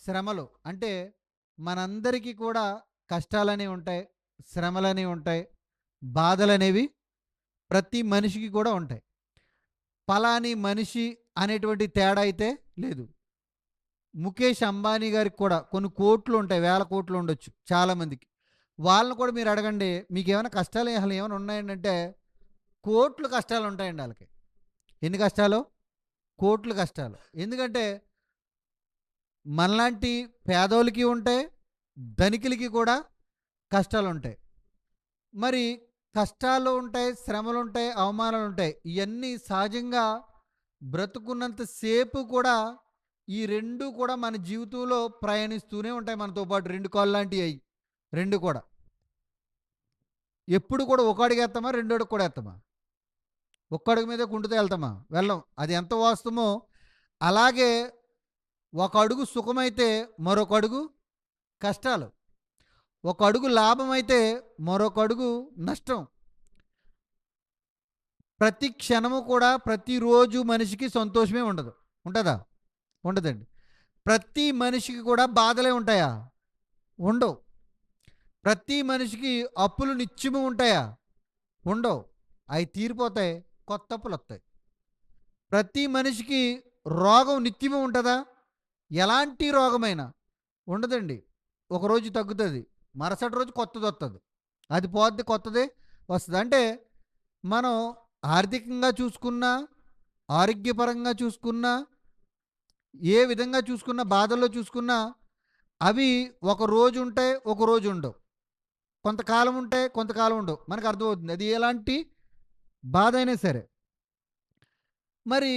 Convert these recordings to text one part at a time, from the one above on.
శ్రమలు అంటే మనందరికీ కూడా కష్టాలనేవి ఉంటాయి, శ్రమలనేవి ఉంటాయి, బాధలనేవి ప్రతి మనిషికి కూడా ఉంటాయి. పలాని మనిషి అనేటువంటి తేడా అయితే లేదు. ముఖేష్ అంబానీ గారికి కూడా కొన్ని కోట్లు ఉంటాయి, వేల కోట్లు ఉండొచ్చు చాలామందికి. వాళ్ళని కూడా మీరు అడగండి, మీకేమైనా కష్టాలు అసలు ఏమైనా ఉన్నాయండి అంటే కోట్లు కష్టాలు ఉంటాయండి వాళ్ళకి. ఎన్ని కష్టాలు? కోట్లు కష్టాలు. ఎందుకంటే మనలాంటి పేదోళ్ళకి ఉంటాయి, ధనికులకి కూడా కష్టాలుంటాయి. మరి కష్టాలు ఉంటాయి, శ్రమలుంటాయి, అవమానాలుంటాయి. ఇయన్నీ సహజంగా బ్రతుకున్నంత సేపు కూడా ఈ 2 కూడా మన జీవితంలో ప్రయాణిస్తూనే ఉంటాయి మనతో పాటు. 2 కాళ్ళలాంటియయి. 2 కూడా. ఎప్పుడు కూడా ఒక అడుగేత్తామా? రెండో అడుగు కూడా ఏత్తామా? ఒక్క అడుగు మీదే కుంటుతో ఎళ్తామా? వెళ్ళం. అది ఎంత వాస్తవమో అలాగే ఒక అడుగు సుఖమైతే మరొక అడుగు కష్టాలు. ఒక అడుగు లాభమైతే మరొక అడుగు నష్టం. ప్రతి క్షణము కూడా ప్రతిరోజు మనిషికి సంతోషమే ఉండదు. ఉంటదా? ఉండదండి. ప్రతి మనిషికి కూడా బాధలే ఉంటాయా? ఉండవు. ప్రతి మనిషికి అప్పులు నిత్యము ఉంటాయా? ఉండవు. అయి తీరిపోతాయి. కొత్త అప్పులొత్తాయి. ప్రతి మనిషికి రోగం నిత్యము ఉంటదా? ఎలాంటి రోగమైనా ఉండదండి. ఒకరోజు తగ్గుతది. మరుసటి రోజు కొత్తదొత్తది. అది పోద్ది, కొత్తది వస్తది. అంటే మనం ఆర్థికంగా చూసుకున్నా, ఆరోగ్యపరంగా చూసుకున్నా, ఏ విధంగా చూసుకున్నా, బాధల్లో చూసుకున్నా అవి ఒక రోజు ఉంటాయి, ఒక రోజు ఉండవు. కొంతకాలం ఉంటాయి, కొంతకాలం ఉండవు. మనకు అర్థమవుతుంది. అది ఎలాంటి బాధ అయినా సరే. మరి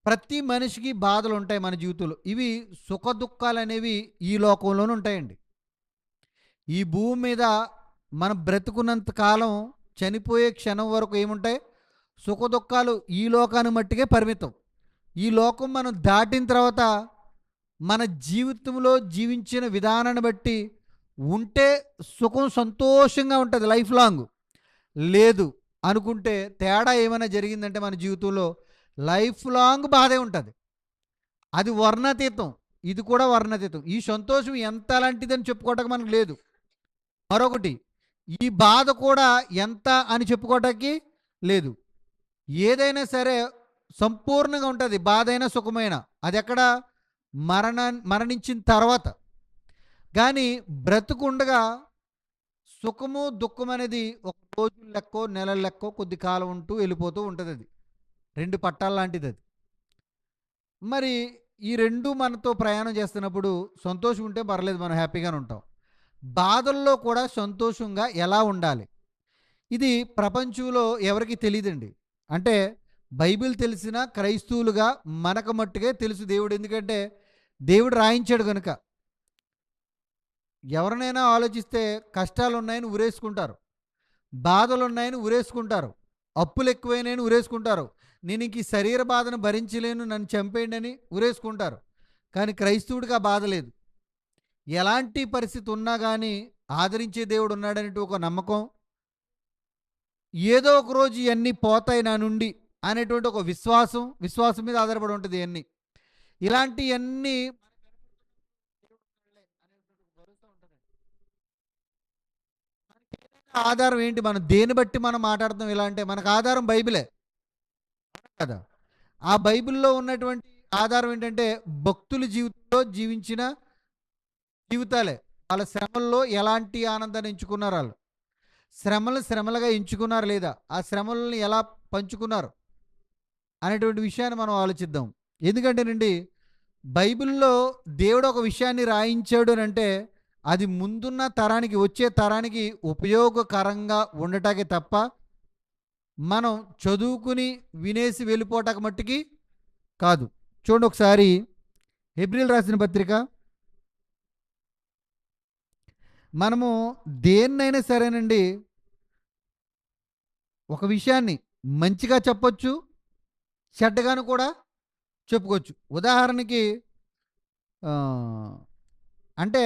ప్రతి మనిషికి బాధలుంటాయి మన జీవితంలో. ఇవి సుఖ దుఃఖాలనేవి ఈ లోకంలోనే ఉంటాయండి. ఈ భూమి మీద మనం బ్రతుకున్నంత కాలం చనిపోయే క్షణం వరకు ఏముంటాయి? సుఖ దుఃఖాలు ఈ లోకాన్ని మట్టికే పరిమితం. ఈ లోకం మనం దాటిన తర్వాత మన జీవితంలో జీవించిన విధానాన్ని బట్టి ఉంటే సుఖం సంతోషంగా ఉంటుంది లైఫ్ లాంగ్. లేదు అనుకుంటే తేడా ఏమైనా జరిగిందంటే మన జీవితంలో లైఫ్ లాంగ్ బాధే ఉంటుంది. అది వర్ణాతీతం. ఇది కూడా వర్ణాతీతం. ఈ సంతోషం ఎంత అలాంటిదని చెప్పుకోవటానికి మనకు లేదు. మరొకటి, ఈ బాధ కూడా ఎంత అని చెప్పుకోవటానికి లేదు. ఏదైనా సరే సంపూర్ణంగా ఉంటుంది. బాధైనా సుఖమైనా అది ఎక్కడ? మరణించిన తర్వాత. కానీ బ్రతుకుండగా సుఖము దుఃఖం అనేది ఒక రోజు లెక్కో నెలల లెక్కో కొద్ది కాలం ఉంటూ వెళ్ళిపోతూ ఉంటుంది. అది 2 పట్టాల లాంటిది అది. మరి ఈ 2 మనతో ప్రయాణం చేస్తున్నప్పుడు సంతోషం ఉంటే పర్లేదు, మనం హ్యాపీగానే ఉంటాం. బాధల్లో కూడా సంతోషంగా ఎలా ఉండాలి? ఇది ప్రపంచంలో ఎవరికీ తెలీదండి. అంటే బైబిల్ తెలిసిన క్రైస్తవులుగా మనకు మట్టుకే తెలుసు దేవుడు. ఎందుకంటే దేవుడు రాయించాడు గనుక. ఎవరినైనా ఆలోచిస్తే కష్టాలున్నాయని ఉరేసుకుంటారు. బాధలున్నాయని ఉరేసుకుంటారు. అప్పులు ఎక్కువైనాయని ఉరేసుకుంటారు. నేను ఇంక ఈ శరీర బాధను భరించలేను, నన్ను చంపేయండి అని ఉరేసుకుంటారు. కానీ క్రైస్తవుడికి ఆ బాధ లేదు. ఎలాంటి పరిస్థితి ఉన్నా కానీ ఆదరించే దేవుడు ఉన్నాడనేటి ఒక నమ్మకం, ఏదో ఒక రోజు ఇవన్నీ పోతాయి నా నుండి అనేటువంటి ఒక విశ్వాసం మీద ఆధారపడి ఉంటుంది ఇవన్నీ. ఇలాంటివన్నీ ఆధారం ఏంటి? మనం దేని బట్టి మనం మాట్లాడుతాం ఇలా అంటే మనకు ఆధారం బైబిలే కదా. ఆ బైబిల్లో ఉన్నటువంటి ఆధారం ఏంటంటే భక్తుల జీవితంలో జీవించిన జీవితాలే. వాళ్ళ శ్రమల్లో ఎలాంటి ఆనందాన్ని ఎంచుకున్నారు, వాళ్ళు శ్రమలు శ్రమలుగా ఎంచుకున్నారు లేదా, ఆ శ్రమలను ఎలా పంచుకున్నారు అనేటువంటి విషయాన్ని మనం ఆలోచిద్దాం. ఎందుకంటేనండి బైబిల్లో దేవుడు ఒక విషయాన్ని రాయించాడు అని అంటే అది ముందున్న తరానికి, వచ్చే తరానికి ఉపయోగకరంగా ఉండటానికి తప్ప మనం చదువుకుని వినేసి వెళ్ళిపోవటానికి మట్టికి కాదు. చూడండి ఒకసారి హెబ్రీలు రాసిన పత్రిక. మనము దేన్నైనా సరేనండి ఒక విషయాన్ని మంచిగా చెప్పొచ్చు, చెడ్డగాను కూడా చెప్పుకోవచ్చు. ఉదాహరణకి అంటే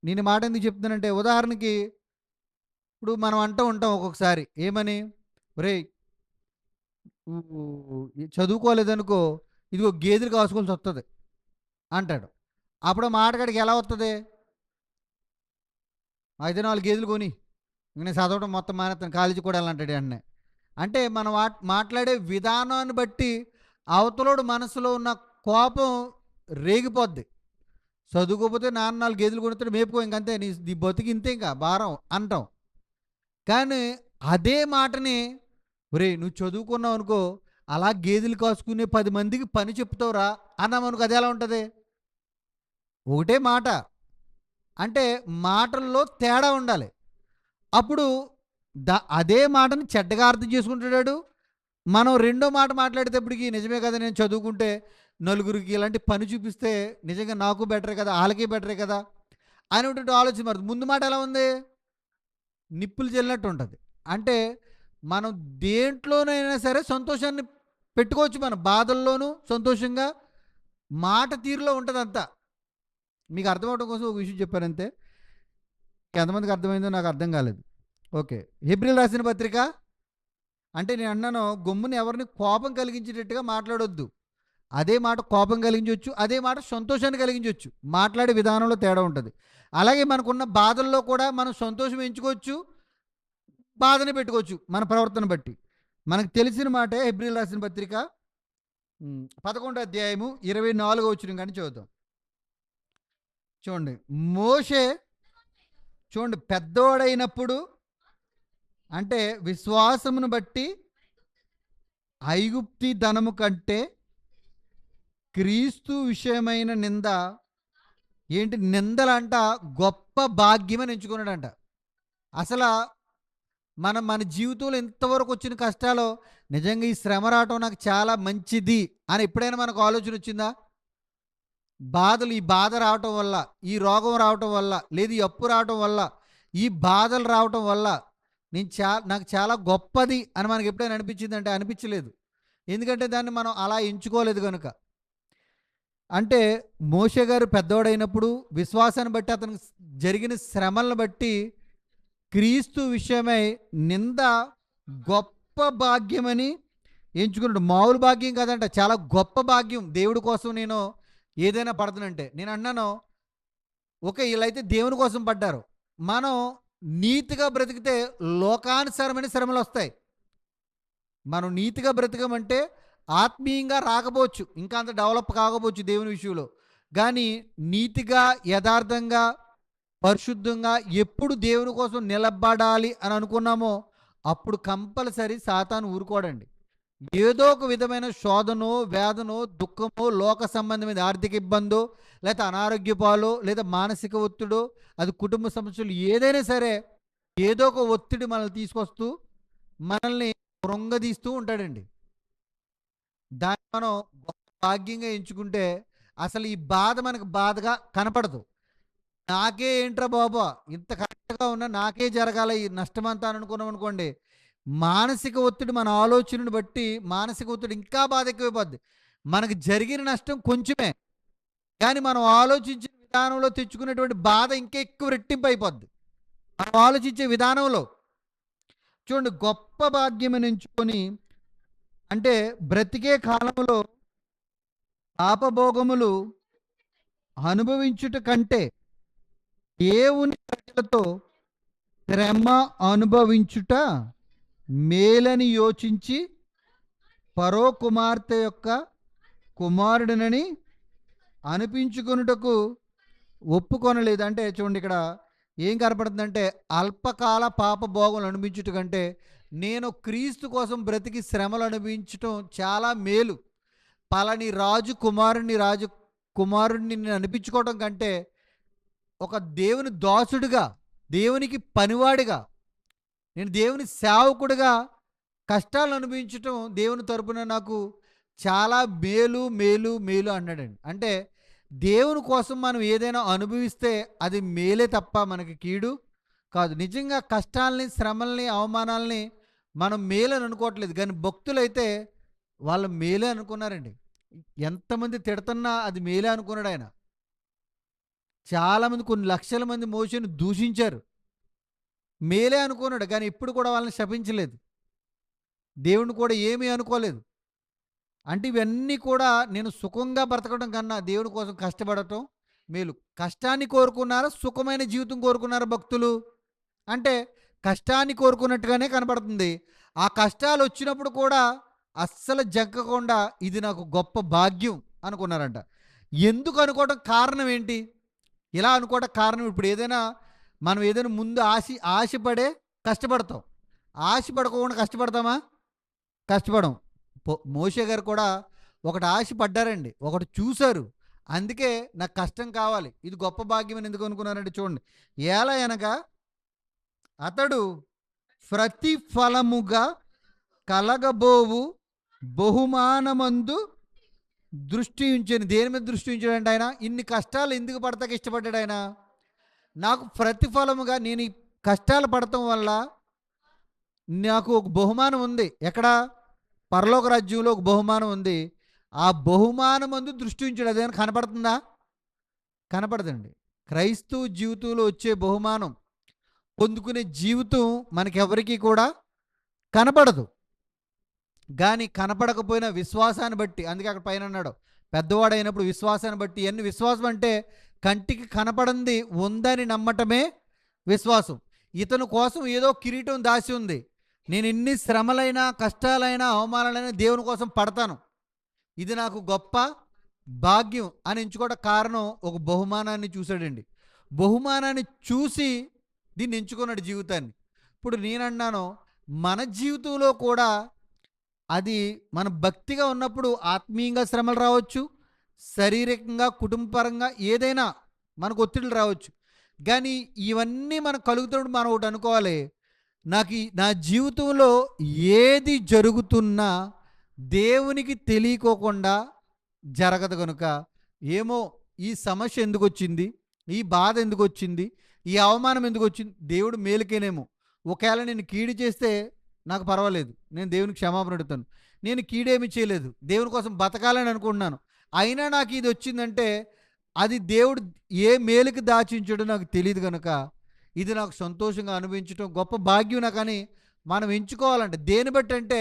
నేను మాట ఎందుకు చెప్తున్నానంటే, ఉదాహరణకి ఇప్పుడు మనం అంటూ ఉంటాం ఒక్కొక్కసారి ఏమని, ఒరేయ్ చదువుకోలేదనుకో ఇదిగో గేదెలు కాసుకోవాల్సి వస్తుంది అంటాడు. అప్పుడు మాటగాడికి ఎలా వస్తుంది? అయితే 4 గేదెలు కొని ఇంక నేను చదవడం మొత్తం మానేస్తాను, కాలేజీ కూడా వెళ్ళంటాడు అన్నీ. అంటే మనం మాట్లాడే విధానాన్ని బట్టి అవతలోడు మనసులో ఉన్న కోపం రేగిపోద్ది. చదువుకోకపోతే నాన్న 4 గేదెలు కొనుతాడు, మేపుకో ఇంకంతే, నీ బతికి ఇంతే ఇంకా భారం అంటాం. కానీ అదే మాటని ఒరేయ్ నువ్వు చదువుకున్నావు అనుకో, అలా గేదెలు కాసుకునే 10 మందికి పని చెప్తావురా అన్నామనుకో, అది ఎలా ఉంటుంది? ఒకటే మాట. అంటే మాటల్లో తేడా ఉండాలి. అప్పుడు అదే మాటని చెడ్డగా అర్థం చేసుకుంటాడు. మనం రెండో మాట మాట్లాడేటప్పటికి నిజమే కదా, నేను చదువుకుంటే నలుగురికి ఇలాంటి పని చూపిస్తే నిజంగా నాకు బెటరే కదా, వాళ్ళకి బెటరే కదా అనేటువంటి ఆలోచన మారుతుంది. ముందు మాట ఎలా ఉంది? నిప్పులు చెల్లినట్టు ఉంటుంది. అంటే మనం దేంట్లోనైనా సరే సంతోషాన్ని పెట్టుకోవచ్చు, మన బాధల్లోనూ సంతోషంగా మాట తీరులో ఉంటుంది అంతా. మీకు అర్థమవడం కోసం ఒక విషయం చెప్పానంతే. ఎంతమందికి అర్థమైందో నాకు అర్థం కాలేదు. ఓకే, హెబ్రీయులు రాసిన పత్రిక అంటే నేను అన్నాను గమ్ముని ఎవరిని కోపం కలిగించేటట్టుగా మాట్లాడొద్దు. అదే మాట కోపం కలిగించవచ్చు, అదే మాట సంతోషాన్ని కలిగించవచ్చు. మాట్లాడే విధానంలో తేడా ఉంటుంది. అలాగే మనకున్న బాధల్లో కూడా మనం సంతోషం ఎంచుకోవచ్చు, బాధని పెట్టుకోవచ్చు మన ప్రవర్తన బట్టి. మనకు తెలిసిన మాటే హెబ్రీయులు రాసిన పత్రిక 11వ అధ్యాయము 24వ వచనం కానీ చదువుతాం. చూడండి, మోషే చూడండి పెద్దోడైనప్పుడు అంటే విశ్వాసమును బట్టి ఐగుప్తి ధనము కంటే క్రీస్తు విషయమైన నింద ఏంటి, నిందలంట గొప్ప భాగ్యమని ఎంచుకున్నాడంట. అసలు మన జీవితంలో ఇంతవరకు వచ్చిన కష్టాలు నిజంగా ఈ శ్రమ రావటం నాకు చాలా మంచిది అని ఎప్పుడైనా మనకు ఆలోచన వచ్చిందా? బాధలు, ఈ బాధ రావటం వల్ల, ఈ రోగం రావటం వల్ల, లేదు ఈ అప్పు రావటం వల్ల, ఈ బాధలు రావటం వల్ల నాకు చాలా గొప్పది అని మనకి ఎప్పుడైనా అనిపించిందంటే అనిపించలేదు. ఎందుకంటే దాన్ని మనం అలా ఎంచుకోలేదు కనుక. అంటే మోషే గారు పెద్దోడైనప్పుడు విశ్వాసాన్ని బట్టి అతనికి జరిగిన శ్రమలను బట్టి క్రీస్తు విషయమై నింద గొప్ప భాగ్యమని ఎంచుకున్నాడు. మామూలు భాగ్యం కాదంట, చాలా గొప్ప భాగ్యం. దేవుడి కోసం నేను ఏదైనా పడుతున్నంటే నేను అన్నాను ఓకే, వీళ్ళైతే దేవుని కోసం పడ్డారు. మనం నీతిగా బ్రతికితే లోకానుసారమైన శ్రమలు వస్తాయి. మనం నీతిగా బ్రతకమంటే ఆత్మీయంగా రాకపోవచ్చు, ఇంకా అంత డెవలప్ కాకపోవచ్చు దేవుని విషయంలో, కానీ నీతిగా యథార్థంగా పరిశుద్ధంగా ఎప్పుడు దేవుని కోసం నిలబడాలి అని అనుకున్నామో అప్పుడు కంపల్సరీ సాతాను ఊరుకోడండి. ఏదో ఒక విధమైన శోధనో, వేదనో, దుఃఖమో, లోక సంబంధమైన ఆర్థిక ఇబ్బందో, లేదా అనారోగ్య పాలో, లేదా మానసిక ఒత్తిడో, అది కుటుంబ సమస్యలు ఏదైనా సరే ఏదో ఒక ఒత్తిడి మనల్ని తీసుకొస్తూ మనల్ని కృంగదీస్తూ ఉంటాడండి. దాన్ని మనం గొప్ప భాగ్యంగా ఎంచుకుంటే అసలు ఈ బాధ మనకు బాధగా కనపడదు. నాకే ఏంట్రా బాబా ఇంత కరెక్ట్గా ఉన్నా నాకే జరగాల ఈ నష్టమంతా అని అనుకున్నాం అనుకోండి, మానసిక ఒత్తిడి మన ఆలోచనను బట్టి మానసిక ఒత్తిడి ఇంకా బాధ ఎక్కువైపోద్ది. మనకు జరిగిన నష్టం కొంచెమే, కానీ మనం ఆలోచించిన విధానంలో తెచ్చుకునేటువంటి బాధ ఇంకా ఎక్కువ రెట్టింపు అయిపోద్ది మనం ఆలోచించే విధానంలో. చూడండి, గొప్ప భాగ్యం ఎంచుకొని అంటే బ్రతికే కాలంలో పాపభోగములు అనుభవించుట కంటే దేవుని ప్రజలతో శ్రమ అనుభవించుట మేలని యోచించి ఫరో కుమార్తె యొక్క కుమారుడినని అనిపించుకొనుటకు ఒప్పుకొనలేదు. అంటే చూడండి, ఇక్కడ ఏం కనపడుతుందంటే అల్పకాల పాప భోగం అనిపించుట కంటే నేను క్రీస్తు కోసం బ్రతికి శ్రమలు అనుభవించటం చాలా మేలు. పలాని రాజు కుమారుడిని నేను అనిపించుకోవడం కంటే ఒక దేవుని దాసుడిగా, దేవునికి పనివాడిగా, నేను దేవుని సేవకుడిగా కష్టాలను అనుభవించటం దేవుని తరపున నాకు చాలా మేలు మేలు మేలు అన్నాడండి. అంటే దేవుని కోసం మనం ఏదైనా అనుభవిస్తే అది మేలే తప్ప మనకి కీడు కాదు. నిజంగా కష్టాలని, శ్రమల్ని, అవమానాలని మనం మేలని అనుకోవట్లేదు, కానీ భక్తులైతే వాళ్ళు మేలే అనుకున్నారండి. ఎంతమంది తిడుతున్నా అది మేలే అనుకున్నాడు ఆయన. చాలామంది, కొన్ని లక్షల మంది మోషేను దూషించారు, మేలే అనుకున్నాడు, కానీ ఇప్పుడు కూడా వాళ్ళని శపించలేదు, దేవుని కూడా ఏమీ అనుకోలేదు. అంటే ఇవన్నీ కూడా నేను సుఖంగా బ్రతకడం కన్నా దేవుని కోసం కష్టపడటం మేలు. కష్టాన్ని కోరుకున్నారా? సుఖమైన జీవితం కోరుకున్నారా భక్తులు? అంటే కష్టాన్ని కోరుకున్నట్టుగానే కనపడుతుంది. ఆ కష్టాలొచ్చినప్పుడు కూడా అస్సలు జంకకుండా ఇది నాకు గొప్ప భాగ్యం అనుకున్నారంట. ఎందుకు అనుకోవడం కారణం ఏంటి? ఇలా అనుకోవడం కారణం ఇప్పుడు మనం ఏదైనా ముందు ఆశపడే కష్టపడతాం. ఆశపడకోకుండా కష్టపడతామా? కష్టపడం. మోషే గారు కూడా ఒకటి ఆశపడ్డారండి. ఒకటి చూసారు. అందుకే నాకు కష్టం కావాలి. ఇది గొప్ప భాగ్యం అని ఎందుకు అనుకున్నారంటే చూడండి. ఎలా అనగా అతడు ప్రతిఫలముగా కలగబోవు బహుమానమందు దృష్టి ఉంచాను. దేని మీద దృష్టి ఉంచాడంటే ఆయన ఇన్ని కష్టాలు ఎందుకు పడతాక ఇష్టపడ్డాడు ఆయన? నాకు ప్రతిఫలముగా నేను ఈ కష్టాలు పడటం వల్ల నాకు ఒక బహుమానం ఉంది. ఎక్కడ? పరలోక రాజ్యంలో ఒక బహుమానం ఉంది. ఆ బహుమానం అందు దృష్టి ఉంచాడు. అదేమైనా కనపడుతుందా? కనపడదండి. క్రైస్తవ జీవితంలో వచ్చే బహుమానం పొందుకునే జీవితం మనకెవరికీ కూడా కనపడదు. కానీ కనపడకపోయిన విశ్వాసాన్ని బట్టి, అందుకే అక్కడ పైన అన్నాడు పెద్దవాడైనప్పుడు విశ్వాసాన్ని బట్టి. ఎన్ని విశ్వాసం అంటే కంటికి కనపడంది ఉందని నమ్మటమే విశ్వాసం. ఇతను కోసం ఏదో కిరీటం దాసి ఉంది. నేను ఎన్ని శ్రమలైనా కష్టాలైనా అవమానాలైనా దేవుని కోసం పడతాను, ఇది నాకు గొప్ప భాగ్యం అని ఎంచుకోవడం కారణం ఒక బహుమానాన్ని చూశాడండి. బహుమానాన్ని చూసి దీన్ని ఎంచుకున్నాడు జీవితాన్ని. ఇప్పుడు నేనన్నాను మన జీవితంలో కూడా అది మన భక్తిగా ఉన్నప్పుడు ఆత్మీయంగా శ్రమలు రావచ్చు, శారీరకంగా కుటుంబపరంగా ఏదైనా మనకు ఒత్తిడులు రావచ్చు. కానీ ఇవన్నీ మనకు కలుగుతున్నప్పుడు మనం ఒకటి అనుకోవాలి, నా జీవితంలో ఏది జరుగుతున్నా దేవునికి తెలియకోకుండా జరగదు కనుక, ఏమో ఈ సమస్య ఎందుకు వచ్చింది, ఈ బాధ ఎందుకు వచ్చింది, ఈ అవమానం ఎందుకు వచ్చింది, దేవుడు మేలుకేనేమో. ఒకవేళ నేను కీడు చేస్తే నాకు పర్వాలేదు, నేను దేవునికి క్షమాపణ అడుగుతాను. నేను కీడేమి చేయలేదు, దేవుని కోసం బతకాలని అనుకుంటున్నాను, అయినా నాకు ఇది వచ్చిందంటే అది దేవుడు ఏ మేలుకి దాచించడో నాకు తెలియదు కనుక ఇది నాకు సంతోషంగా అనుభవించడం గొప్ప భాగ్యం. నాకని మనం ఎంచుకోవాలంటే దేని బట్టి అంటే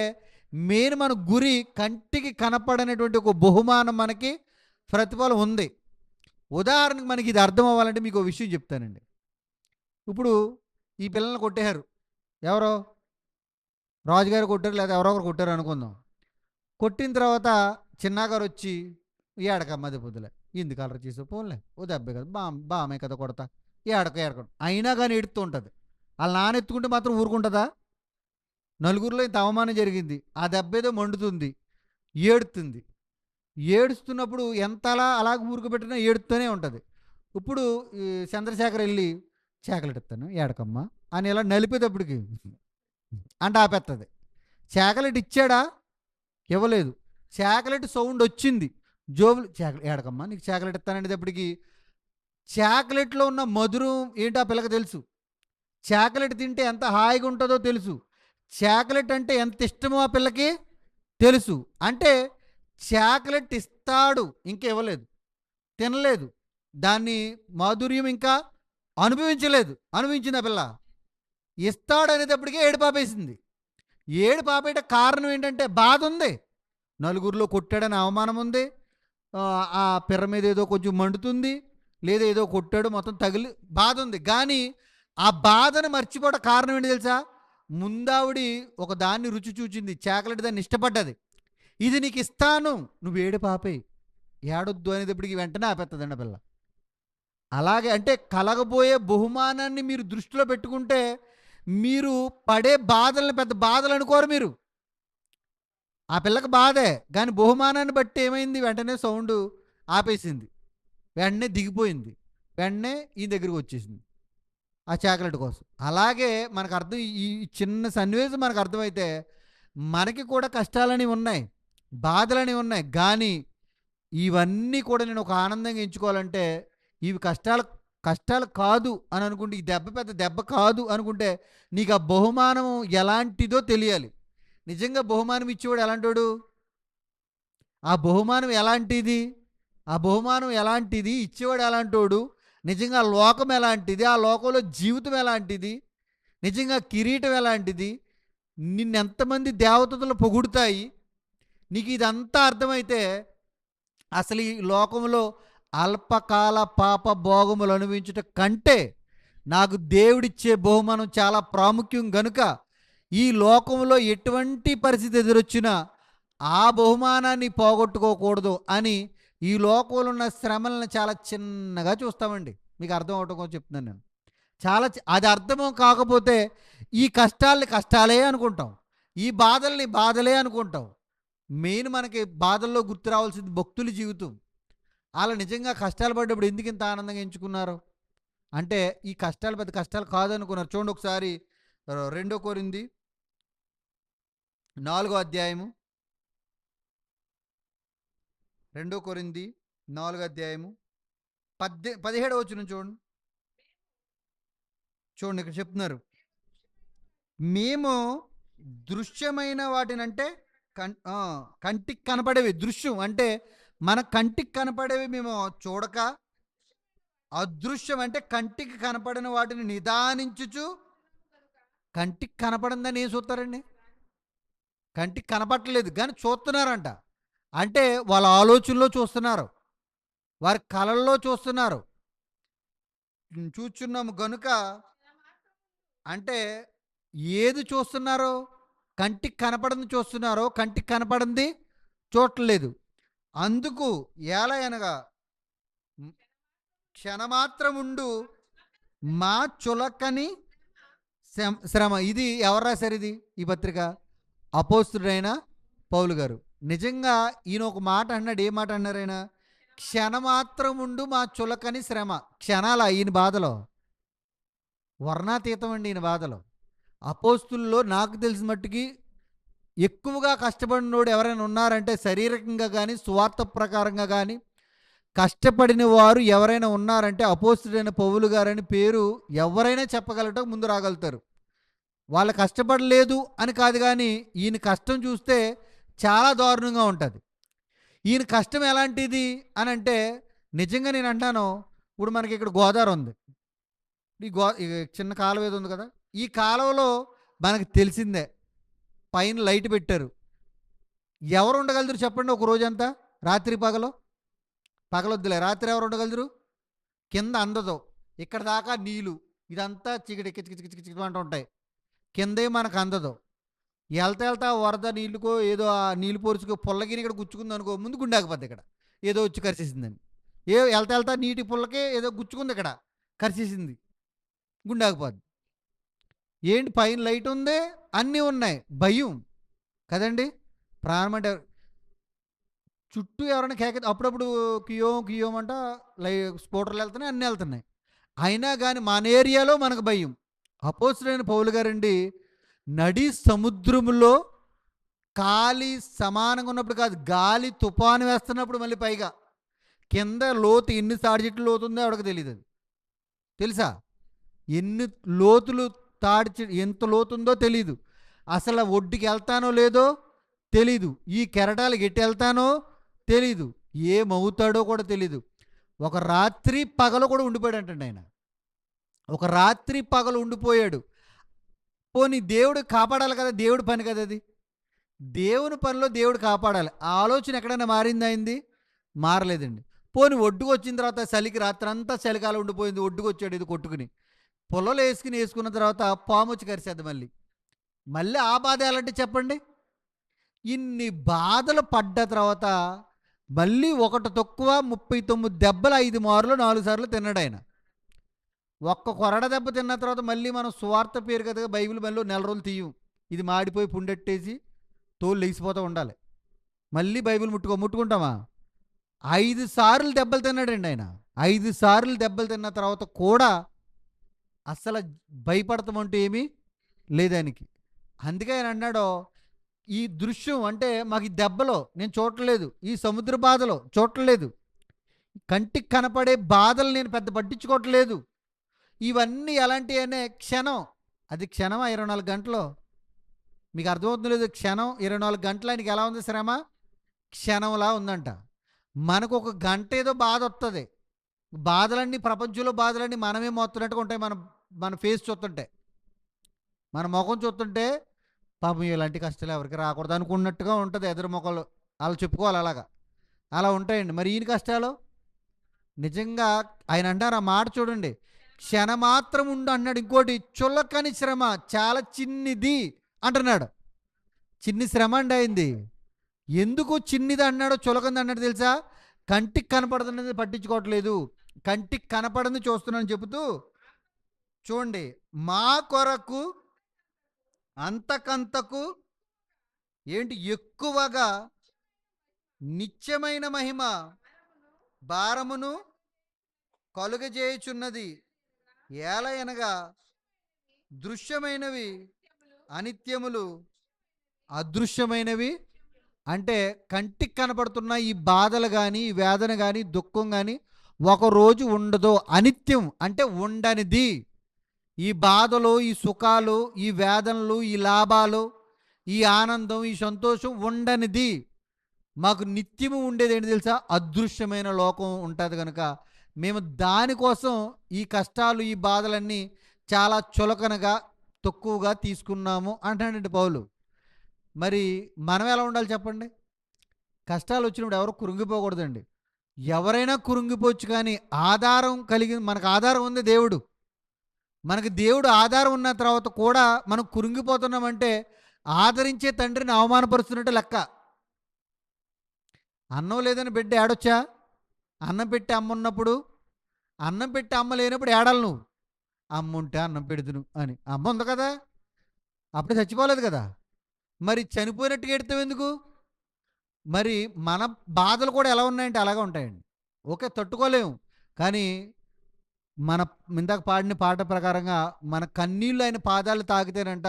మెయిన్ మన గురి కంటికి కనపడనటువంటి ఒక బహుమానం మనకి ప్రతిఫలం ఉంది. ఉదాహరణకు మనకి ఇది అర్థం అవ్వాలంటే మీకు ఒక విషయం చెప్తానండి. ఇప్పుడు ఈ పిల్లల్ని కొట్టేశారు, ఎవరో రాజుగారు కొట్టారు లేదా ఎవరో ఒకరు కొట్టారు అనుకుందాం. కొట్టిన తర్వాత చిన్నగారు వచ్చి ఏడకమ్మ పొద్దులే ఎందుకు కలర్ చేసావు, పోన్లే ఓ దెబ్బే కదా, బామే కదా కొడతా, ఏడకం అయినా కానీ ఎడుతూ ఉంటుంది. వాళ్ళ నాన్న ఎత్తుకుంటే మాత్రం ఊరుకుంటుందా? నలుగురిలో ఇంత అవమానం జరిగింది, ఆ దెబ్బ ఏదో మండుతుంది, ఏడుతుంది. ఏడుస్తున్నప్పుడు ఎంతలా అలాగ ఊరుకుపెట్టినా ఏడుతూనే ఉంటుంది. ఇప్పుడు చంద్రశేఖర్ వెళ్ళి చాకలెట్ ఏడకమ్మా అని ఇలా నలిపేటప్పటికి అంటే ఆపేస్తుంది. చాకలెట్ ఇచ్చాడా? ఇవ్వలేదు. చాకలెట్ సౌండ్ వచ్చింది, జోబులు ఏడకమ్మా నీకు చాకలెట్ ఇస్తాననేటప్పటికి చాకలెట్లో ఉన్న మధురం ఏంటో ఆ పిల్లకి తెలుసు. చాకలెట్ తింటే ఎంత హాయిగా ఉంటుందో తెలుసు. చాకలెట్ అంటే ఎంత ఇష్టమో ఆ పిల్లకి తెలుసు. అంటే చాకలెట్ ఇస్తాడు, ఇంకా ఇవ్వలేదు, తినలేదు, దాన్ని మాధుర్యం ఇంకా అనుభవించింది ఆ పిల్ల. ఇస్తాడు అనేటప్పటికే ఏడుపాపేసింది. ఏడుపాపేట కారణం ఏంటంటే బాధ ఉంది, నలుగురిలో కొట్టాడని అవమానం ఉంది, ఆ పిర్ర మీద ఏదో కొంచెం మండుతుంది, లేదా ఏదో కొట్టాడు మొత్తం తగిలి బాధ ఉంది. కానీ ఆ బాధను మర్చిపోవడం కారణం ఏంటి తెలుసా? ముందావిడి ఒక దాన్ని రుచి చూచింది, చాకలెట్ దాన్ని ఇష్టపడ్డది. ఇది నీకు ఇస్తాను, నువ్వు ఏడు పాపే, ఏడొద్దు అనేటప్పటికి వెంటనే ఆపేస్తుందండి ఆ పిల్ల. అలాగే అంటే కలగబోయే బహుమానాన్ని మీరు దృష్టిలో పెట్టుకుంటే మీరు పడే బాధలను పెద్ద బాధలు అనుకోరు మీరు. ఆ పిల్లకి బాధే, కానీ బహుమానాన్ని బట్టి ఏమైంది, వెంటనే సౌండ్ ఆపేసింది, వెంటనే దిగిపోయింది, వెంటనే ఈ దగ్గరికి వచ్చేసింది ఆ చాక్లెట్ కోసం. అలాగే మనకు అర్థం, ఈ చిన్న సన్నివేశం మనకు అర్థమైతే మనకి కూడా కష్టాలని ఉన్నాయి, బాధలని ఉన్నాయి. కానీ ఇవన్నీ కూడా నేను ఒక ఆనందంగా ఎంచుకోవాలంటే ఇవి కష్టాలు కాదు అని అనుకుంటే, ఈ దెబ్బ పెద్ద దెబ్బ కాదు అనుకుంటే నీకు ఆ బహుమానం ఎలాంటిదో తెలియాలి. నిజంగా బహుమానం ఇచ్చేవాడు ఎలాంటోడు, ఆ బహుమానం ఎలాంటిది, ఆ బహుమానం ఎలాంటిది, ఇచ్చేవాడు ఎలాంటోడు, నిజంగా లోకం ఎలాంటిది, ఆ లోకంలో జీవితం ఎలాంటిది, నిజంగా కిరీటం ఎలాంటిది, నిన్నెంతమంది దేవతలు పొగుడుతాయి, నీకు ఇదంతా అర్థమైతే అసలు ఈ లోకంలో అల్పకాల పాప భోగములు అనుభవించుట కంటే నాకు దేవుడిచ్చే బహుమానం చాలా ప్రాముఖ్యం గనుక ఈ లోకంలో ఎటువంటి పరిస్థితి ఎదురొచ్చినా ఆ బహుమానాన్ని పోగొట్టుకోకూడదు అని ఈ లోకంలో ఉన్న శ్రమలను చాలా చిన్నగా చూస్తామండి. మీకు అర్థం అవటం కోసం చెప్తున్నాను నేను. అది అర్థం కాకపోతే ఈ కష్టాల్ని కష్టాలే అనుకుంటాం, ఈ బాధల్ని బాధలే అనుకుంటాం. మెయిన్ మనకి బాధల్లో గుర్తు రావాల్సింది భక్తుల జీవితం. అలా నిజంగా కష్టాలు పడ్డప్పుడు ఎందుకు ఇంత ఆనందంగా ఎంచుకున్నారు అంటే ఈ కష్టాలు పెద్ద కష్టాలు కాదనుకున్నారు. చూడండి ఒకసారి 2 కొరింథీ 4వ అధ్యాయము, 2 కొరింథీ 4వ అధ్యాయము 17వ వచనం చూడండి. ఇక్కడ చెప్తున్నారు, మేము దృశ్యమైన వాటినంటే కంటికి కనపడేవి, దృశ్యం అంటే మన కంటికి కనపడేవి మేము చూడక, అదృశ్యం అంటే కంటికి కనపడిన వాటిని నిదానించుచు, కంటికి కనపడిందని ఏం చూస్తారండి? కంటికి కనపడలేదు కానీ చూస్తున్నారంట. అంటే వాళ్ళ ఆలోచనలో చూస్తున్నారు, వారి కళల్లో చూస్తున్నారు. చూచున్నాము గనుక అంటే ఏది చూస్తున్నారో? కంటికి కనపడింది చూస్తున్నారో, కంటికి కనపడింది చూడలేదు. అందుకు ఎలా అనగా క్షణమాత్రముండు మా చులకని శ్రమ. ఇది ఎవరు రాశారు ఈ పత్రిక? అపోస్తుడైన పౌలు గారు. నిజంగా ఈయన ఒక మాట అన్నాడు. ఏ మాట అన్నారు ఆయన? క్షణమాత్రముండు మా చులకని శ్రమ. క్షణాల ఈయన బాధలో వర్ణాతీతం అండి. ఈయన బాధలో అపోస్తుల్లో నాకు తెలిసిన మట్టుకి ఎక్కువగా కష్టపడినోడు ఎవరైనా ఉన్నారంటే శారీరకంగా కానీ సువార్త ప్రకారంగా కానీ కష్టపడిన వారు ఎవరైనా ఉన్నారంటే అపోస్తుడైన పౌలు గారని పేరు ఎవరైనా చెప్పగలటం ముందు రాగలుగుతారు. వాళ్ళు కష్టపడలేదు అని కాదు, కానీ ఈయన కష్టం చూస్తే చాలా దారుణంగా ఉంటుంది. ఈయన కష్టం ఎలాంటిది అని అంటే నిజంగా నేను అంటాను, ఇప్పుడు మనకి ఇక్కడ గోదావరి ఉంది, ఈ చిన్న కాలువ ఏది ఉంది కదా, ఈ కాలువలో మనకు తెలిసిందే పైన లైట్ పెట్టారు. ఎవరు ఉండగలరు చెప్పండి ఒక రోజంతా? రాత్రి పగలొద్దులే, రాత్రి ఎవరు ఉండగలరు? కింద అందదు, ఇక్కడ దాకా నీళ్ళు, ఇదంతా చికిటి కిచకిచకిచకిచకి అంటూ ఉంటాయి. కిందే మనకు అందదు. వెళ్తా వరద నీళ్ళకో ఏదో ఆ నీళ్ళు పోర్చుకో పుల్లగిని ఇక్కడ గుచ్చుకుంది అనుకో, ముందు గుండాకపోద్ది, ఇక్కడ ఏదో వచ్చి కరిచేసిందని. వెళ్తా నీటి పుల్లకే ఏదో గుచ్చుకుంది, ఇక్కడ కరిచేసింది, గుండాకపోద్ది. ఏంటి పైన లైట్ ఉంది, అన్నీ ఉన్నాయి, భయం కదండి. ప్రాణం అంటే చుట్టూ ఎవరైనా అప్పుడప్పుడు కియోమంట స్పోటర్లు వెళ్తున్నాయి, అన్నీ వెళ్తున్నాయి. అయినా కానీ మన ఏరియాలో మనకు భయం. అపోస్తుడైన పౌలు గారండి నడి సముద్రములో గాలి సమానంగా ఉన్నప్పుడు కాదు, గాలి తుఫాను వేస్తున్నప్పుడు మళ్ళీ పైగా కింద లోతు ఎన్ని తాడి చెట్లు లోతుందో ఎవరికి తెలియదు. అది తెలుసా? ఎన్ని లోతులు ఎంత లోతుందో తెలీదు. అసలు ఒడ్డుకి వెళ్తానో లేదో తెలీదు, ఈ కెరటాలు గట్టి వెళ్తానో తెలీదు, ఏమవుతాడో కూడా తెలీదు. ఒక రాత్రి పగలు కూడా ఉండిపోయాడు అంటండి ఆయన. ఒక రాత్రి పగలు ఉండిపోయాడు. పోనీ దేవుడు కాపాడాలి కదా, దేవుడి పని కదా అది. దేవుని పనిలో దేవుడు కాపాడాలి. ఆ ఆలోచన ఎక్కడైనా మారింది అయింది? మారలేదండి. పోనీ ఒడ్డుకు వచ్చిన తర్వాత చలికి రాత్రంతా చలికాలం ఉండిపోయింది, ఒడ్డుకు వచ్చాడు ఇది కొట్టుకుని, పొలలో వేసుకున్న తర్వాత పాము వచ్చి కరిసేద్ది. మళ్ళీ ఆ బాధ ఎలాంటి చెప్పండి? ఇన్ని బాధలు పడ్డ తర్వాత మళ్ళీ ఒకటి తక్కువ 39 దెబ్బలు 5 మార్లు 4 సార్లు తిన్నాడు ఆయన. ఒక్క కొరడ దెబ్బ తిన్న తర్వాత మళ్ళీ మనం సువార్త పేరు కదా బైబిల్ మళ్ళీ నెల రోజులు తీయం, ఇది మాడిపోయి పుండెట్టేసి తోలు లేచిపోతూ ఉండాలి. మళ్ళీ బైబిల్ ముట్టుకుంటామా? 5 సార్లు దెబ్బలు తిన్నాడండి ఆయన. 5 సార్లు దెబ్బలు తిన్న తర్వాత కూడా అస్సలు భయపడతామంటూ ఏమీ లేదానికి. అందుకే ఆయన అన్నాడో, ఈ దృశ్యం అంటే మాకు ఈ దెబ్బలో నేను చూడలేదు, ఈ సముద్ర బాధలో చూడలేదు, కంటికి కనపడే బాధలు నేను పెద్ద పట్టించుకోవట్లేదు. ఇవన్నీ ఎలాంటి అనే క్షణం, అది క్షణమా 24 గంటలు? మీకు అర్థమవుతుంది లేదు? క్షణం 24 గంటలు ఆయనకి ఎలా ఉంది శ్రమ? క్షణంలా ఉందంట. మనకు ఒక గంట ఏదో బాధ వస్తుంది, బాధలన్నీ ప్రపంచంలో బాధలన్నీ మనమే మోస్తున్నట్టుగా ఉంటాయి. మన ఫేస్ చూస్తుంటే, మన ముఖం చూస్తుంటే పాపం ఇలాంటి కష్టాలు ఎవరికి రాకూడదు అనుకున్నట్టుగా ఉంటుంది. ఎదురు ముఖాలు వాళ్ళు చెప్పుకోవాలి, అలా ఉంటాయండి. మరి ఈయన కష్టాలు నిజంగా ఆయన అంటారు ఆ మాట చూడండి. క్షణమాత్రం ఉండు అన్నాడు. ఇంకోటి చులకని శ్రమ చాలా చిన్నిది అంటున్నాడు. చిన్ని శ్రమ అండి అయింది. ఎందుకు చిన్నిది అన్నాడో చులకంది అన్నాడు తెలుసా? కంటికి కనపడుతున్నది పట్టించుకోవట్లేదు. కంటికి కనపడింది చూస్తున్నాను చెబుతూ చూడండి. మా కొరకు అంతకంతకు ఏంటి ఎక్కువగా నిత్యమైన మహిమ భారమును కలుగజేయుచున్నది. ఏలయనగా దృశ్యమైనవి అనిత్యములు, అదృశ్యమైనవి అంటే కంటికి కనపడుతున్న ఈ బాధలు కానీ, ఈ వేదన కానీ, దుఃఖం కానీ ఒకరోజు ఉండదు. అనిత్యం అంటే ఉండనిది. ఈ బాధలు, ఈ సుఖాలు, ఈ వేదనలు, ఈ లాభాలు, ఈ ఆనందం, ఈ సంతోషం ఉండనిది. మాకు నిత్యము ఉండేది ఏంటి తెలుసా? అదృశ్యమైన లోకం ఉంటుంది కనుక మేము దానికోసం ఈ కష్టాలు, ఈ బాధలన్నీ చాలా చులకనగా, తక్కువగా తీసుకున్నాము అంటాడండి పౌలు. మరి మనం ఎలా ఉండాలి చెప్పండి? కష్టాలు వచ్చినప్పుడు ఎవరు కృంగిపోకూడదండి. ఎవరైనా కృంగిపోవచ్చు, కానీ ఆధారం కలిగి మనకు ఆధారం ఉంది దేవుడు. మనకి దేవుడు ఆధారం ఉన్న తర్వాత కూడా మనం కృంగిపోతున్నామంటే ఆదరించే తండ్రిని అవమానపరుస్తున్నట్టు లెక్క. అన్నం లేదని బిడ్డ ఏడొచ్చా? అన్నం పెట్టి అమ్మ ఉన్నప్పుడు, అన్నం పెట్టి అమ్మ లేనప్పుడు ఏడాలి నువ్వు. అమ్మ ఉంటే అన్నం పెడుతును అని. అమ్మ ఉంది కదా, అప్పుడు చచ్చిపోలేదు కదా. మరి చనిపోయినట్టుగా ఎడతావు ఎందుకు? మరి మన బాధలు కూడా ఎలా ఉన్నాయంటే అలాగే ఉంటాయండి. ఓకే, తట్టుకోలేము. కానీ మన ఇందాక పాడిన పాట ప్రకారంగా మన కన్నీళ్ళు ఆయన పాదాలు తాకితేనంట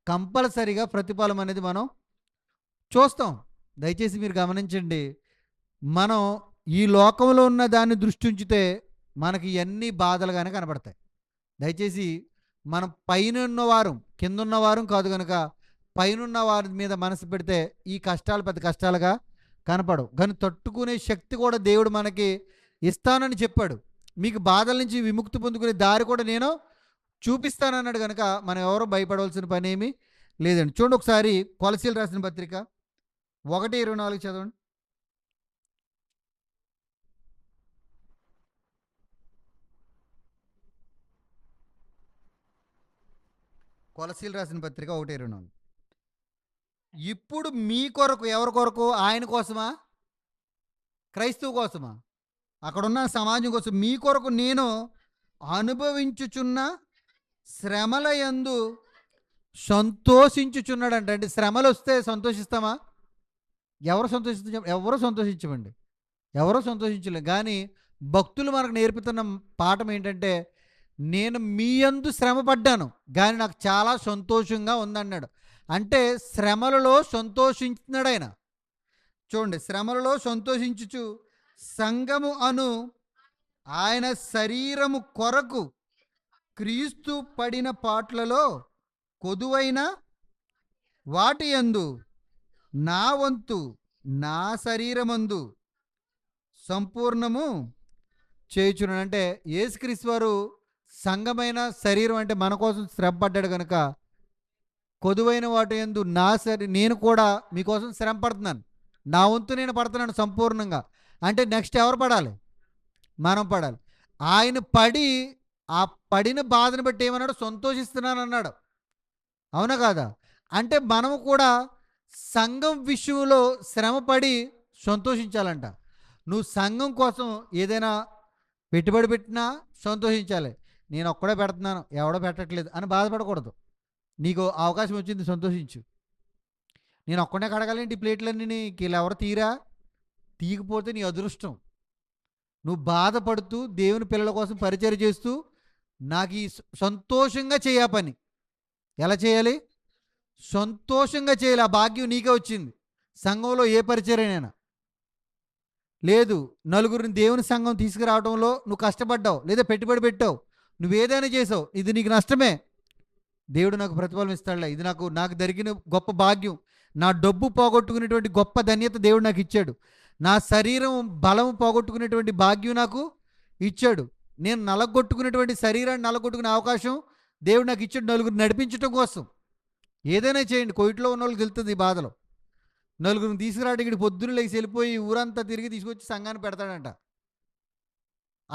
కంపల్సరిగా ప్రతిఫలం అనేది మనం చూస్తాం. దయచేసి మీరు గమనించండి. మనం ఈ లోకంలో ఉన్న దాన్ని దృష్టి ఉంచితే మనకి ఇవన్నీ బాధలుగానే కనబడతాయి. దయచేసి మనం పైన ఉన్నవారు కింద ఉన్నవారు కాదు కనుక పైనున్న వారి మీద మనసు పెడితే ఈ కష్టాలు పెద్ద కష్టాలుగా కనపడవు. కానీ తట్టుకునే శక్తి కూడా దేవుడు మనకి ఇస్తానని చెప్పాడు. మీకు బాధల నుంచి విముక్తి పొందుకునే దారి కూడా నేను చూపిస్తానన్నాడు. కనుక మనం ఎవరో భయపడవలసిన పని ఏమీ లేదండి. చూడండి ఒకసారి కొలసీలు రాసిన పత్రిక 1:24 చదవండి. కొలసీలు రాసిన పత్రిక 1:24. ఇప్పుడు మీ కొరకు, ఎవరి కొరకు? ఆయన కోసమా? క్రైస్తవ కోసమా? అక్కడున్న సమాజం కోసం మీ కొరకు నేను అనుభవించుచున్న శ్రమల యందు సంతోషించుచున్నాడంట. అంటే శ్రమలు వస్తే సంతోషిస్తామా? ఎవరు సంతోషించ ఎవరు సంతోషించమండి, ఎవరో సంతోషించలేం. కానీ భక్తులు మనకు నేర్పుతున్న పాఠం ఏంటంటే నేను మీ యందు శ్రమ పడ్డాను కానీ నాకు చాలా సంతోషంగా ఉందన్నాడు. అంటే శ్రమలలో సంతోషించినాడు ఆయన. చూడండి, శ్రమలలో సంతోషించుచు సంఘము అను ఆయన శరీరము కొరకు క్రీస్తు పడిన పాట్లలో కొదువైన వాటి యందు నా వంతు నా శరీరమందు సంపూర్ణము చేయుచున్నాడు. అంటే యేసుక్రీస్తు వారు సంఘమైన శరీరం అంటే మన కోసం శ్రమ పడ్డాడు కనుక కొదువైన వాటి యందు నేను కూడా మీకోసం శ్రమ పడుతున్నాను. నా వంతు నేను పడుతున్నాను సంపూర్ణంగా. అంటే నెక్స్ట్ ఎవరు పడాలి? మనం పడాలి. ఆయన పడి ఆ పడిన బాధను బట్టి ఏమన్నాడు? సంతోషిస్తున్నాను అన్నాడు. అవునా కాదా? అంటే మనము కూడా సంఘం విషయంలో శ్రమపడి సంతోషించాలంట. నువ్వు సంఘం కోసం ఏదైనా పెట్టుబడి పెట్టినా సంతోషించాలి. నేను ఒక్కడే పెడుతున్నాను, ఎవడో పెట్టట్లేదు అని బాధపడకూడదు. నీకు అవకాశం వచ్చింది, సంతోషించు. నేను ఒక్కడే కడగాలేంటి ప్లేట్లన్నీ? వీళ్ళు ఎవరు తీరా? తీయకపోతే నీ అదృష్టం. నువ్వు బాధపడుతూ దేవుని పిల్లల కోసం పరిచయం చేస్తూ నాకు ఈ సంతోషంగా చేయ పని. ఎలా చేయాలి? సంతోషంగా చేయాలి. ఆ భాగ్యం నీకే వచ్చింది. సంఘంలో ఏ పరిచర్యనైనా లేదు, నలుగురిని దేవుని సంఘం తీసుకురావడంలో నువ్వు కష్టపడ్డావు లేదా పెట్టుబడి పెట్టావు, నువ్వేదైనా చేసావు, ఇది నీకు నష్టమే. దేవుడు నాకు ప్రతిఫలం ఇస్తాడులే, ఇది నాకు జరిగిన గొప్ప భాగ్యం. నా డబ్బు పోగొట్టుకునేటువంటి గొప్ప ధన్యత దేవుడు నాకు ఇచ్చాడు. నా శరీరం బలం పోగొట్టుకునేటువంటి భాగ్యం నాకు ఇచ్చాడు. నేను నలగొట్టుకునేటువంటి శరీరాన్ని నలగొట్టుకునే అవకాశం దేవుడు నాకు ఇచ్చాడు నలుగురు నడిపించడం కోసం. ఏదైనా చేయండి. కోయిట్లో ఉన్న వాళ్ళకి తెలుస్తుంది ఈ బాధలో. నలుగురిని తీసుకురావడానికి పొద్దున్న లేచి వెళ్ళిపోయి ఊరంతా తిరిగి తీసుకొచ్చి సంఘాన్ని పెడతాడంట.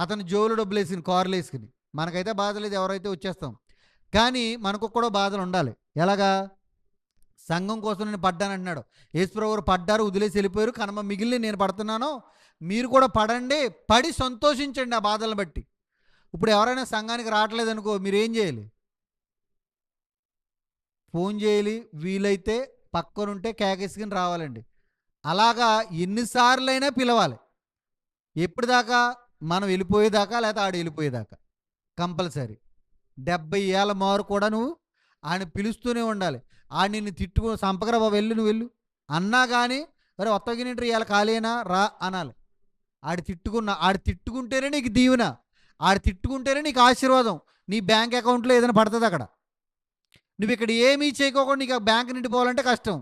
అతను జోలు డబ్బులు వేసుకుని కార్లు వేసుకుని. మనకైతే బాధ లేదు, ఎవరైతే వచ్చేస్తాం. కానీ మనకు కూడా బాధలు ఉండాలి. ఎలాగా? సంఘం కోసం నేను పడ్డానంటున్నాడు. యేసుప్రభువు వారు పడ్డారు, వదిలేసి వెళ్ళిపోయారు. కనుమ మిగిలిన నేను పడుతున్నాను, మీరు కూడా పడండి, పడి సంతోషించండి ఆ బాధలను బట్టి. ఇప్పుడు ఎవరైనా సంఘానికి రావట్లేదు అనుకో, మీరు ఏం చేయాలి? ఫోన్ చేయాలి, వీలైతే పక్కనుంటే కేకేసుకుని రావాలండి. అలాగా ఎన్నిసార్లైనా పిలవాలి. ఎప్పటిదాకా? మనం వెళ్ళిపోయేదాకా, లేకపోతే ఆడు వెళ్ళిపోయేదాకా కంపల్సరీ. 70 ఏళ్ళ మారు కూడా నువ్వు ఆయన పిలుస్తూనే ఉండాలి. ఆడు నిన్ను తిట్టుకో, సంపకరా బాబు వెళ్ళు, నువ్వు వెళ్ళు అన్నా కానీ, అరే ఒత్తగినింటారు ఇవాళ ఖాళీనా రా అనాలి. ఆడు తిట్టుకుంటేనే నీకు దీవెన, ఆడు తిట్టుకుంటేనే నీకు ఆశీర్వాదం. నీ బ్యాంక్ అకౌంట్లో ఏదైనా పడుతుంది అక్కడ. నువ్వు ఇక్కడ ఏమీ చేయకోకుండా నీకు ఆ బ్యాంక్ నిండిపోవాలంటే కష్టం.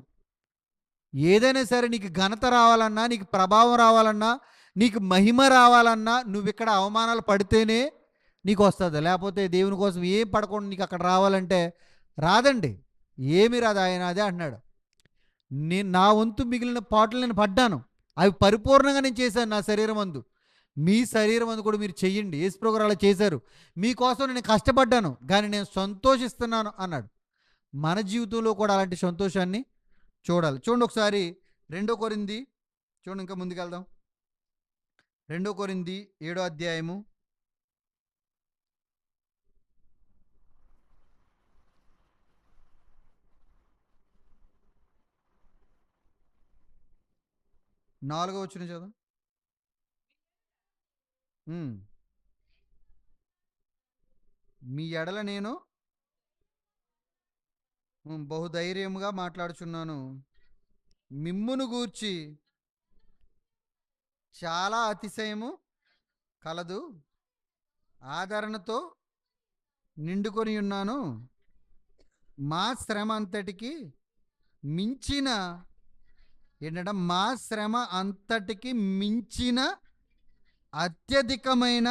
ఏదైనా సరే నీకు ఘనత రావాలన్నా, నీకు ప్రభావం రావాలన్నా, నీకు మహిమ రావాలన్నా, నువ్వు ఇక్కడ అవమానాలు పడితేనే నీకు వస్తుంది. లేకపోతే దేవుని కోసం ఏం పడకుండా నీకు అక్కడ రావాలంటే రాదండి, ఏమీ రాదు. ఆయన అదే అంటున్నాడు, నా వంతు మిగిలిన పాటలు నేను పడ్డాను, అవి పరిపూర్ణంగా నేను చేశాను నా శరీరం అందు. మీ శరీరం అందు కూడా మీరు చెయ్యండి. యేసుప్రభువు అలా చేశారు. మీకోసం నేను కష్టపడ్డాను కానీ నేను సంతోషిస్తున్నాను అన్నాడు. మన జీవితంలో కూడా అలాంటి సంతోషాన్ని చూడాలి. చూడండి ఒకసారి 2 కొరింథీ చూడండి, ఇంకా ముందుకెళ్దాం. 2 కొరింథీ 7వ అధ్యాయము 4వ వచనం చదువు. మీ ఎడల నేను బహుధైర్యముగా మాట్లాడుచున్నాను, మిమ్మును గూర్చి చాలా అతిశయము కలదు, ఆదరణతో నిండుకొని ఉన్నాను. మా శ్రమ అంతటికి మించిన ఏంటంటే, మా శ్రమ అంతటికి మించిన అత్యధికమైన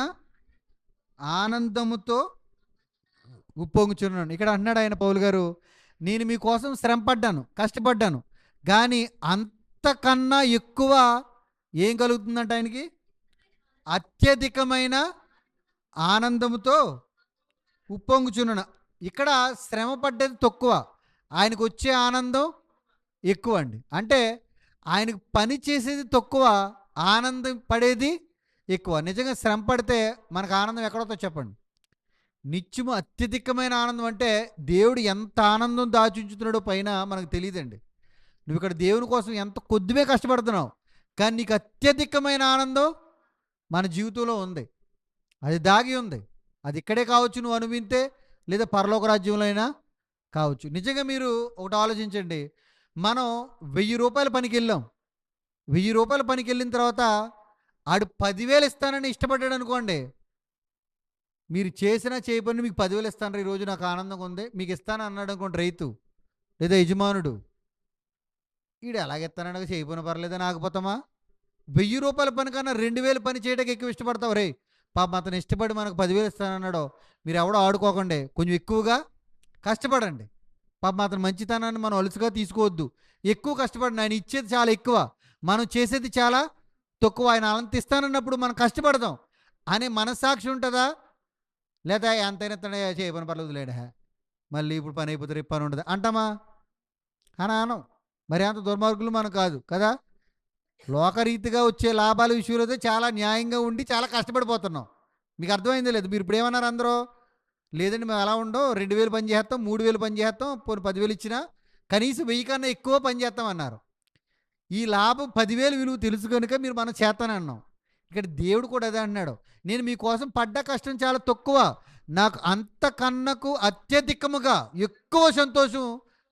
ఆనందముతో ఉప్పొంగుచున్నాను. ఇక్కడ అన్నాడు ఆయన పౌలు గారు, నేను మీకోసం శ్రమ పడ్డాను, కష్టపడ్డాను, కానీ అంతకన్నా ఎక్కువ ఏం కలుగుతుందంట ఆయనకి? అత్యధికమైన ఆనందముతో ఉప్పొంగుచున్నాను. ఇక్కడ శ్రమ పడ్డది తక్కువ, ఆయనకు వచ్చే ఆనందం ఎక్కువ అండి. అంటే ఆయనకు పని చేసేది తక్కువ, ఆనందం పడేది ఎక్కువ. నిజంగా శ్రమ పడితే మనకు ఆనందం ఎక్కడొతో చెప్పండి? నిత్యము అత్యధికమైన ఆనందం అంటే దేవుడు ఎంత ఆనందం దాచుంచుతున్నాడో పైన మనకు తెలియదండి. నువ్వు ఇక్కడ దేవుని కోసం ఎంత కొద్దిమే కష్టపడుతున్నావు, కానీ నీకు అత్యధికమైన ఆనందం మన జీవితంలో ఉంది. అది దాగి ఉంది. అది ఇక్కడే కావచ్చు నువ్వు అనుభవింతే, లేదా పరలోక రాజ్యంలో అయినా కావచ్చు. నిజంగా మీరు ఒకటి ఆలోచించండి, మనం 1000 రూపాయల పనికి వెళ్ళాం. 1000 రూపాయల పనికి వెళ్ళిన తర్వాత ఆడు 10,000 ఇస్తానని ఇష్టపడ్డాడు అనుకోండి, మీరు చేసినా చేయబడిన మీకు 10,000 ఇస్తాను ఈరోజు, నాకు ఆనందంగా ఉంది, మీకు ఇస్తాను అన్నాడు అనుకోండి రైతు లేదా యజమానుడు, ఈడు ఎలాగెత్తానగా చేయబోయిన పర్లేదని ఆగిపోతామా? 1000 రూపాయల పని కన్నా 2,000 పని చేయడానికి ఎక్కువ ఇష్టపడతావు. రే పాప అతను ఇష్టపడి మనకు 10,000 ఇస్తానన్నాడో, మీరు ఎవడో ఆడుకోకండి, కొంచెం ఎక్కువగా కష్టపడండి. పాప అతను మంచితనాన్ని మనం అలుసుగా తీసుకోవద్దు, ఎక్కువ కష్టపడండి. ఆయన ఇచ్చేది చాలా ఎక్కువ, మనం చేసేది చాలా తక్కువ. ఆయన అలంత ఇస్తానన్నప్పుడు మనం కష్టపడదాం అనే మనస్సాక్షి ఉంటుందా? లేదా ఎంతైనా చేయబోని పర్లేదు లేడా, మళ్ళీ ఇప్పుడు పని అయిపోతే రేపు పని ఉండదు అంటామా? అని అనం. మరి అంత దుర్మార్గులు మనం కాదు కదా. లోకరీతిగా వచ్చే లాభాల విషయంలో అయితే చాలా న్యాయంగా ఉండి చాలా కష్టపడిపోతున్నాం. మీకు అర్థమైందో లేదు? మీరు ఇప్పుడు ఏమన్నారు అందరూ? లేదండి మేము అలా ఉండవు, 2,000 పని చేస్తాం, 3,000 పని చేస్తాం, పోనీ 10,000 ఇచ్చినా కనీసం 1,000 కన్నా ఎక్కువ పని చేస్తాం అన్నారు. ఈ లాభం 10,000 విలువ తెలుసు కనుక మీరు మనం చేస్తానన్నాం. ఇక్కడ దేవుడు కూడా అదే అన్నాడు, నేను మీకోసం పడ్డ కష్టం చాలా తక్కువ, నాకు అంతకన్నకు అత్యధికముగా ఎక్కువ సంతోషం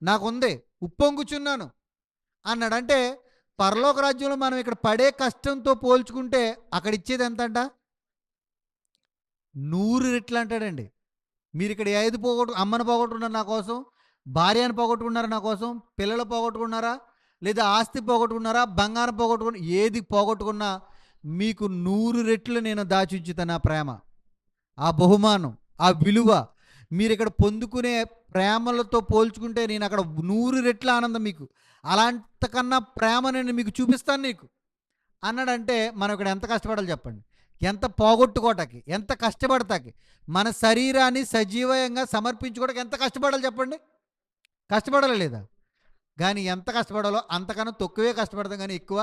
నాకుంది, ఉప్పొంగుచున్నాను అన్నాడు. అంటే పరలోక రాజ్యంలో మనం ఇక్కడ పడే కష్టంతో పోల్చుకుంటే అక్కడ ఇచ్చేది ఎంత అంట? 100 రెట్లు అంటాడండి. మీరు ఇక్కడ ఏది అమ్మను పోగొట్టుకున్నారు నా కోసం, భార్యను పోగొట్టుకున్నారా నా కోసం, పిల్లలు పోగొట్టుకున్నారా, లేదా ఆస్తి పోగొట్టుకున్నారా, బంగారం పోగొట్టుకున్నా, ఏది పోగొట్టుకున్నా మీకు 100 రెట్లు నేను దాచుంచుతాను. ఆ ప్రేమ, ఆ బహుమానం, ఆ విలువ మీరు ఇక్కడ పొందుకునే ప్రేమలతో పోల్చుకుంటే నేను అక్కడ 100 రెట్ల ఆనందం మీకు, అలాంటికన్నా ప్రేమ నేను మీకు చూపిస్తాను నీకు అన్నాడంటే మనం ఇక్కడ ఎంత కష్టపడాలి చెప్పండి? ఎంత పోగొట్టుకోవటానికి, ఎంత కష్టపడతాకి, మన శరీరాన్ని సజీవంగా సమర్పించుకోవడానికి ఎంత కష్టపడాలి చెప్పండి? కష్టపడాలి లేదా? కానీ ఎంత కష్టపడాలో అంతకన్నా తక్కువే కష్టపడతాం, కానీ ఎక్కువ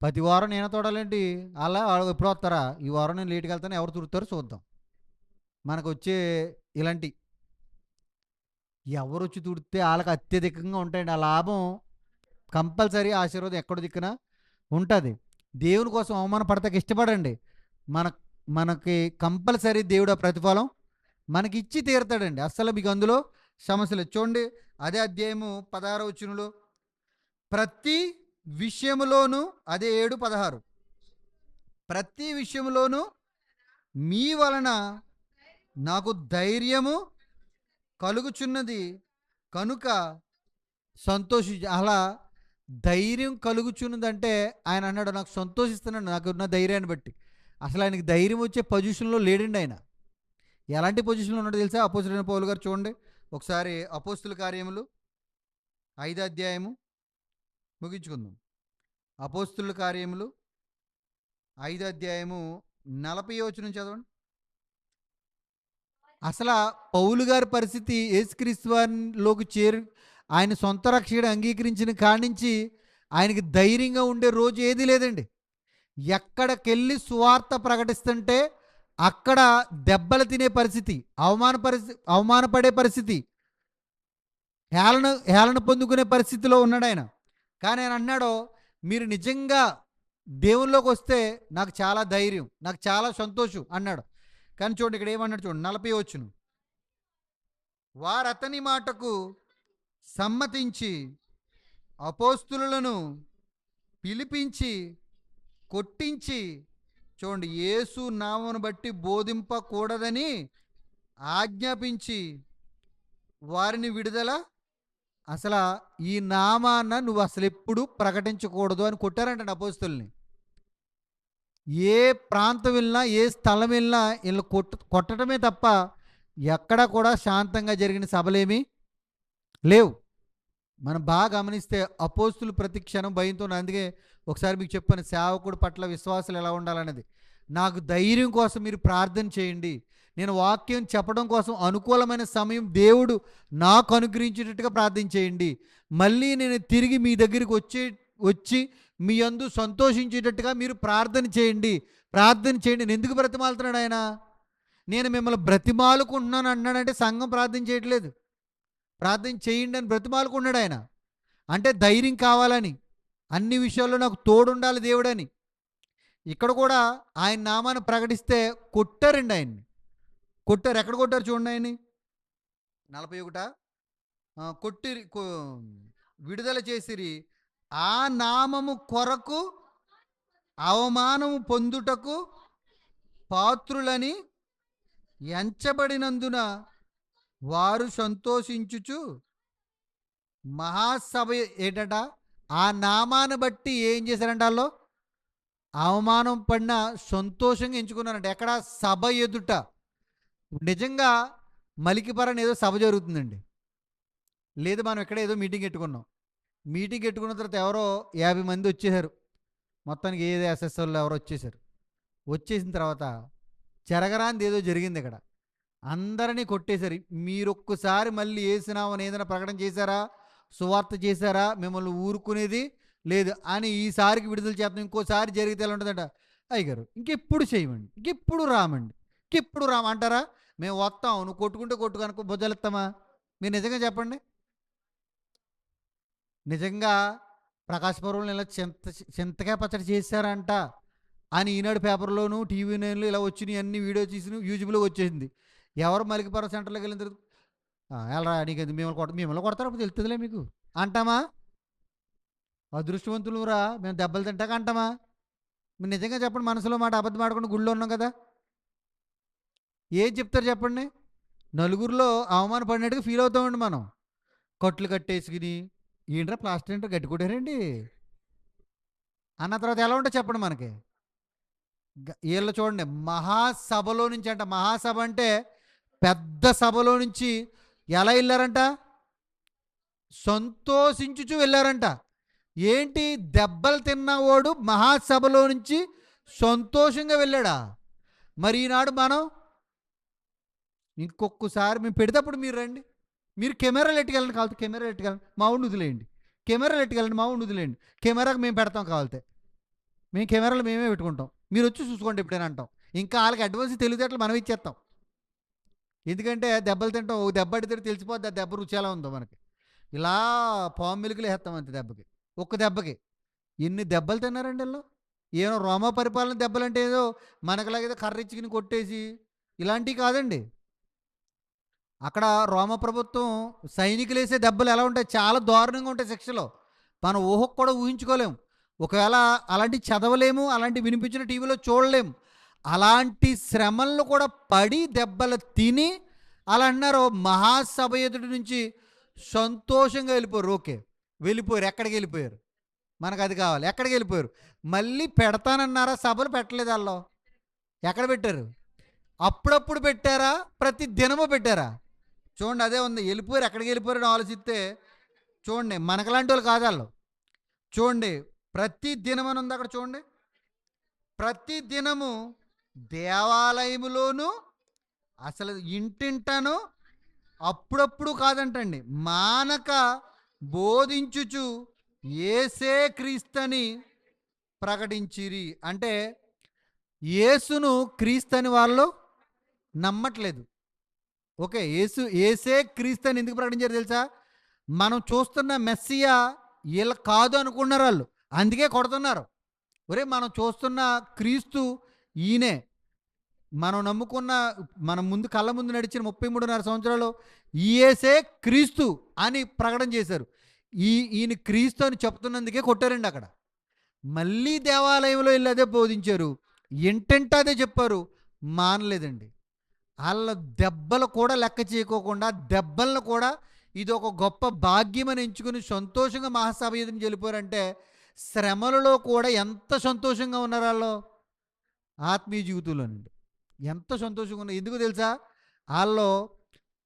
ప్రతి వారం నేను తోడాలేంటి, అలా ఎప్పుడు వస్తారా, ఈ వారం నేను లేట్కి వెళ్తాను, ఎవరు తురుతారో చూద్దాం. మనకు వచ్చే ఇలాంటి ఎవరు వచ్చి తుడితే వాళ్ళకి అత్యధికంగా ఉంటాయండి. ఆ లాభం కంపల్సరీ, ఆశీర్వాదం ఎక్కడ దిక్కున ఉంటుంది. దేవుని కోసం అవమానపడతాకి ఇష్టపడండి. మన మనకి కంపల్సరీ దేవుడు ఆ ప్రతిఫలం మనకి ఇచ్చి తీరుతాడండి. అస్సలు మీకు అందులో సమస్యలు చూడండి. అదే అధ్యాయము 16వ వచనంలో, ప్రతి విషయములోను, అదే 7:16, ప్రతి విషయములోను మీ వలన నాకు ధైర్యము కలుగుచున్నది కనుక సంతోషించు. అలా ధైర్యం కలుగుచున్నదంటే ఆయన అన్నాడు, నాకు సంతోషిస్తున్నాడు నాకున్న ధైర్యాన్ని బట్టి. అసలు ఆయనకి ధైర్యం వచ్చే పొజిషన్లో లేడండి ఆయన. ఎలాంటి పొజిషన్లో ఉన్నాడో తెలుసా? అపోస్తలుడైన పౌలు గారు చూడండి ఒకసారి, అపోస్తల కార్యములు 5వ అధ్యాయము, ముగించుకుందాం. అపోస్తలుల కార్యములు 5వ అధ్యాయము 40వ వచనం చదవండి. అసలు పౌలు గారి పరిస్థితి యేసుక్రీస్తు వారిలోకి ఆయన సొంత రక్షకుడు అంగీకరించిన కానించి ఆయనకి ధైర్యంగా ఉండే రోజు ఏది లేదండి. ఎక్కడికెళ్ళి సువార్త ప్రకటిస్తుంటే అక్కడ దెబ్బలు తినే పరిస్థితి, అవమానపడే పరిస్థితి, హేళన పొందుకునే పరిస్థితిలో ఉన్నాడు ఆయన. కానీ ఆయన అన్నాడు, మీరు నిజంగా దేవుల్లోకి వస్తే నాకు చాలా ధైర్యం, నాకు చాలా సంతోషం అన్నాడు. కానీ చూడండి ఇక్కడ ఏమన్నాడు చూడండి, 40 వచ్చును. వారు అతని మాటకు సమ్మతించి అపోస్తులను పిలిపించి కొట్టించి, చూడండి, యేసు నామమును బట్టి బోధింపకూడదని ఆజ్ఞాపించి వారిని విడుదల, అసలు ఈ నామాన్న నువ్వు అసలు ఎప్పుడు ప్రకటించకూడదు అని కొట్టారంట అపోస్తుల్ని. ఏ ప్రాంతం వెళ్ళినా, ఏ స్థలం వెళ్ళినా వీళ్ళు కొట్టడమే తప్ప ఎక్కడ కూడా శాంతంగా జరిగిన సభలేమీ లేవు. మనం బాగా గమనిస్తే అపోస్తులు ప్రతి క్షణం భయంతో, అందుకే ఒకసారి మీకు చెప్పాను, సేవకుడు పట్ల విశ్వాసాలు ఎలా ఉండాలనేది. నాకు ధైర్యం కోసం మీరు ప్రార్థన చేయండి. నేను వాక్యం చెప్పడం కోసం అనుకూలమైన సమయం దేవుడు నాకు అనుగ్రహించేటట్టుగా ప్రార్థన చేయండి. మళ్ళీ నేను తిరిగి మీ దగ్గరికి వచ్చి మీ యందు సంతోషించేటట్టుగా మీరు ప్రార్థన చేయండి. నేను ఎందుకు బ్రతిమాలుతున్నాడు ఆయన? నేను మిమ్మల్ని బ్రతిమాలుకుంటున్నాను అన్నాడంటే సంఘం ప్రార్థన చేయట్లేదు. ప్రార్థన చేయండి అని బ్రతిమాలుకున్నాడు ఆయన. అంటే ధైర్యం కావాలని, అన్ని విషయాల్లో నాకు తోడుండాలి దేవుడని. ఇక్కడ కూడా ఆయన నామాన్ని ప్రకటిస్తే కొట్టారండి ఆయన్ని. కొట్టారు. ఎక్కడ కొట్టారు చూడండి ఆయన్ని. 41 కొట్టిరి, విడుదల చేసిరి. ఆ నామము కొరకు అవమానము పొందుటకు పాత్రులని ఎంచబడినందున వారు సంతోషించుచు మహాసభ ఏటట ఆ నామాన్ని బట్టి ఏం చేశారంట, వాళ్ళు అవమానం పడిన సంతోషంగా ఎంచుకున్నారంట. ఎక్కడ? సభ ఎదుట. నిజంగా మలికిపరని ఏదో సభ జరుగుతుందండి, లేదు మనం ఎక్కడ ఏదో మీటింగ్ పెట్టుకున్నాం. మీటింగ్ పెట్టుకున్న తర్వాత ఎవరో 50 మంది వచ్చేసారు. మొత్తానికి ఏదో ఎస్ఎస్ఎల్లో ఎవరో వచ్చేసారు. వచ్చేసిన తర్వాత జరగరాంది ఏదో జరిగింది ఇక్కడ. అందరినీ కొట్టేశారు. మీరు ఒక్కసారి మళ్ళీ ఏసునామని ఏదైనా ప్రకటన చేశారా, సువార్త చేశారా, మిమ్మల్ని ఊరుకునేది లేదు అని ఈసారికి విడుదల చేస్తాం. ఇంకోసారి జరిగితే ఎలా ఉంటుందంట, అయ్యగారు ఇంకెప్పుడు చేయమండి, ఇంకెప్పుడు రామండి, ఇంకెప్పుడు రామంటారా? మేము వస్తాం, నువ్వు కొట్టుకుంటే కొట్టుకనుకో బుజ్జలెత్తామా? మీరు నిజంగా చెప్పండి. నిజంగా ప్రకాశపురంలో ఇలా చింతకాయ పచ్చడి చేశారంట అని ఈనాడు పేపర్లోను, టీవీ నైన్లో ఇలా వచ్చినాయి, అన్ని వీడియో తీసి యూట్యూబ్లో వచ్చేసింది. ఎవరు మలికిపురం సెంటర్లోకి వెళ్ళిన తర్వాత ఎలా నీకు మిమ్మల్ని కొడతారు తెలుస్తుందిలే మీకు అంటామా? అదృష్టవంతులు రా, మేము దెబ్బలు తింటాక అంటామా? మీరు నిజంగా చెప్పండి, మనసులో మాట అబద్ధం ఆడకుండా గుళ్ళో ఉన్నాం కదా. ఏం చెప్తారు చెప్పండి? నలుగురిలో అవమానపడినట్టుగా ఫీల్ అవుతామండి మనం. కట్లు కట్టేసుకుని ఏంట్రా ప్లాస్టర్ ఏంటో గట్టి కొట్టారండి అన్న తర్వాత ఎలా ఉంటే చెప్పండి మనకి. వీళ్ళు చూడండి, మహాసభలో నుంచి అంట, మహాసభ అంటే పెద్ద సభలో నుంచి ఎలా వెళ్ళారంట? సంతోషించుచు వెళ్ళారంట. ఏంటి? దెబ్బలు తిన్నవాడు మహాసభలో నుంచి సంతోషంగా వెళ్ళాడా? మరి ఈనాడు మనం ఇంకొకసారి మేము పెడితేప్పుడు మీరు రండి. మీరు కెమెరాలు ఎట్టుకెళ్ళండి, కావాలితే కెమెరాలు ఎట్టుకెళ్ళండి, మా వాడిని వదిలేయండి. కెమెరాలు ఎట్టుకెళ్ళండి, మా వాడిని వదిలేయండి. కెమెరాకి మేము పెడతాం కావాలితే. మేము కెమెరాలు మేమే పెట్టుకుంటాం. మీరు వచ్చి చూసుకోండి ఎప్పుడైనా అంటాం. ఇంకా వాళ్ళకి అడ్వాన్స్ తెలివితేటలు మనం ఇచ్చేస్తాం. ఎందుకంటే దెబ్బలు తింటాం. ఒక దెబ్బ అడితే తెలిసిపోద్ది ఆ దెబ్బ రుచి ఎలా ఉందో మనకి. ఇలా పాము మెలుకులు వేస్తాం అంతే దెబ్బకి. ఒక్క దెబ్బకి ఎన్ని దెబ్బలు తిన్నారండి వీళ్ళు. ఏమో రోమా పరిపాలన దెబ్బలంటే ఏదో మనకులాగేదో కర్ర ఇచ్చుకుని కొట్టేసి ఇలాంటివి కాదండి. అక్కడ రోమ ప్రభుత్వం సైనికులు వేసే దెబ్బలు ఎలా ఉంటాయి, చాలా దారుణంగా ఉంటాయి శిక్షలో. మనం ఊహకు కూడా ఊహించుకోలేము. ఒకవేళ అలాంటి చదవలేము, అలాంటి వినిపించిన టీవీలో చూడలేము. అలాంటి శ్రమలను కూడా పడి దెబ్బలు తిని అలా అన్నారు. మహాసభ ఎదుటి నుంచి సంతోషంగా వెళ్ళిపోయారు. ఓకే, వెళ్ళిపోయారు. ఎక్కడికి వెళ్ళిపోయారు? మనకు అది కావాలి. ఎక్కడికి వెళ్ళిపోయారు? మళ్ళీ పెడతానన్నారా? సభలు పెట్టలేదు వాళ్ళు. ఎక్కడ పెట్టారు? అప్పుడప్పుడు పెట్టారా? ప్రతి దినము పెట్టారా? చూడండి, అదే ఉంది. వెళ్ళిపోయారు. ఎక్కడికి వెళ్ళిపోయారని ఆలోచిస్తే చూడండి, మనకలాంటి వాళ్ళు కాదు వాళ్ళు. చూడండి, ప్రతి దినం అని ఉంది అక్కడ. చూడండి, ప్రతి దినము దేవాలయములోను, అసలు ఇంటింటను, అప్పుడప్పుడు కాదంటండి, మానక బోధించుచు యేసే క్రీస్తని ప్రకటించిరి. అంటే యేసును క్రీస్తని వాళ్ళు నమ్మట్లేదు. ఓకే, యేసే క్రీస్తని ఎందుకు ప్రకటించారు తెలుసా? మనం చూస్తున్న మెస్సియా వీళ్ళు కాదు అనుకున్నారు వాళ్ళు, అందుకే కొడుతున్నారు. ఒరే, మనం చూస్తున్న క్రీస్తు ఈయనే, మనం నమ్ముకున్న, మన ముందు కళ్ళ ముందు నడిచిన 33.5 సంవత్సరాలు ఈయేసే క్రీస్తు అని ప్రకటన చేశారు. ఈయన క్రీస్తు అని చెప్తున్నందుకే కొట్టారండి అక్కడ. మళ్ళీ దేవాలయంలో వెళ్ళి అదే బోధించారు, ఏంటంటే అదే చెప్పారు, మానలేదండి. వాళ్ళ దెబ్బలు కూడా లెక్క చేయకోకుండా, దెబ్బలను కూడా ఇది ఒక గొప్ప భాగ్యం అని ఎంచుకుని సంతోషంగా మహాసభ ఎదురు వెళ్ళిపోయారంటే, శ్రమలలో కూడా ఎంత సంతోషంగా ఉన్నారు వాళ్ళు ఆత్మీయ జీవితంలోనండి. ఎంత సంతోషంగా ఉన్నాయి. ఎందుకు తెలుసా? వాళ్ళు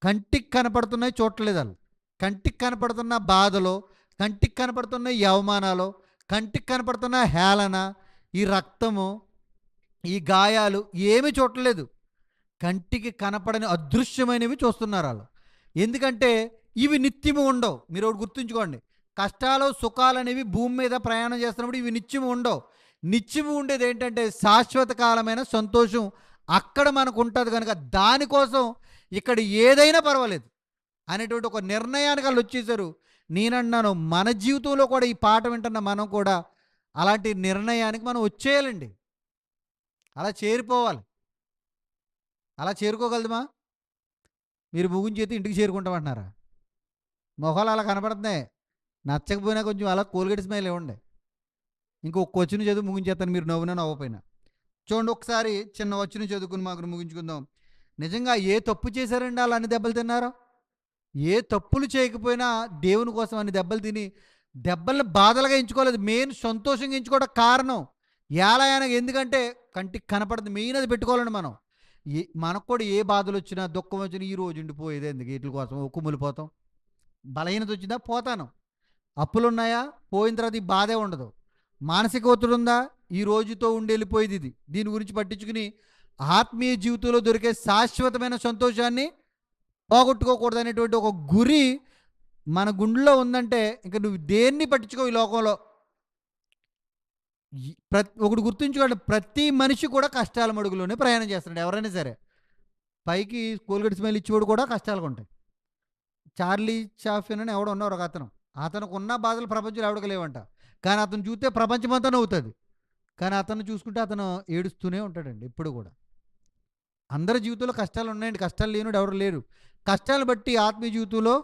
కంటికి కనపడుతున్నాయి చూడట్లేదు. వాళ్ళు కంటికి కనపడుతున్న బాధలు, కంటికి కనపడుతున్న ఈ అవమానాలు, కంటికి కనపడుతున్న హేళన, ఈ రక్తము, ఈ గాయాలు ఏమీ చూడట్లేదు. కంటికి కనపడని అదృశ్యమైనవి చూస్తున్నారు వాళ్ళు. ఎందుకంటే ఇవి నిత్యము ఉండవు. మీరు ఒకటి గుర్తుంచుకోండి, కష్టాలు సుఖాలు అనేవి భూమి మీద ప్రయాణం చేస్తున్నప్పుడు ఇవి నిత్యము ఉండవు. నిత్యము ఉండేది ఏంటంటే శాశ్వత కాలమైన సంతోషం అక్కడ మనకు ఉంటుంది. కనుక దానికోసం ఇక్కడ ఏదైనా పర్వాలేదు అనేటువంటి ఒక నిర్ణయానికి వాళ్ళు వచ్చేసారు. నేనన్నాను, మన జీవితంలో కూడా ఈ పాట వింటున్న మనం కూడా అలాంటి నిర్ణయానికి మనం వచ్చేయాలండి. అలా చేరిపోవాలి. అలా చేరుకోగలదుమా? మీరు ముగించేతి ఇంటికి చేరుకుంటామంటున్నారా? మొహాలు అలా కనపడుతున్నాయి. నచ్చకపోయినా కొంచెం అలా కోల్గేట్ స్మైల్ ఇవ్వండి. ఇంకొక క్వశ్చన్ చదువు ముగించేస్తాను, మీరు నవ్వునా నవ్వపోయినా. చూడండి, ఒకసారి చిన్న వచ్చిన చదువుకుని మాకు ముగించుకుందాం. నిజంగా ఏ తప్పు చేశారండి వాళ్ళు అన్ని దెబ్బలు తిన్నారు? ఏ తప్పులు చేయకపోయినా దేవుని కోసం అన్ని దెబ్బలు తిని దెబ్బల్ని బాధలుగా ఎంచుకోలేదు, మెయిన్ సంతోషంగా ఎంచుకోవడం కారణం ఏలాయనగా. ఎందుకంటే కంటికి కనపడుతుంది, మెయిన్ అది పెట్టుకోవాలండి మనం. మనకు కూడా ఏ బాధలు వచ్చినా దుఃఖం వచ్చినా ఈ రోజు ఉండిపోయేది ఎందుకు? వీటి కోసం కుమ్ములిపోతాం. బలహీనత వచ్చిందా పోతాను, అప్పులు ఉన్నాయా పోయిన తర్వాత ఈ బాధే ఉండదు. మానసిక ఒత్తిడి ఉందా ఈ రోజుతో ఉండి వెళ్ళిపోయేది ఇది. దీని గురించి పట్టించుకుని ఆత్మీయ జీవితంలో దొరికే శాశ్వతమైన సంతోషాన్ని పోగొట్టుకోకూడదు అనేటువంటి ఒక గురి మన గుండెలో ఉందంటే ఇంకా నువ్వు దేన్ని పట్టించుకో ఈ లోకంలో. ఒకటి గుర్తుంచుకోండి, ప్రతి మనిషి కూడా కష్టాల మడుగులోనే ప్రయాణం చేస్తున్నాడు. ఎవరైనా సరే పైకి కోల్గేట్ స్మైల్ ఇచ్చేవాడు కూడా కష్టాలు ఉంటాయి. చార్లీ చాఫిన్ అని ఎవడో ఉన్నారు ఒక అతను, అతనికి ఉన్న బాధలు ప్రపంచంలో ఎవడికి లేవంట. కానీ అతను చూస్తే ప్రపంచమంతా నవ్వుతుంది. కానీ అతను చూసుకుంటే అతను ఏడుస్తూనే ఉంటాడండి ఎప్పుడు కూడా. అందరి జీవితంలో కష్టాలు ఉన్నాయండి, కష్టాలు లేనివాడు ఎవరు లేరు. కష్టాలు బట్టి ఆత్మీయ జీవితంలో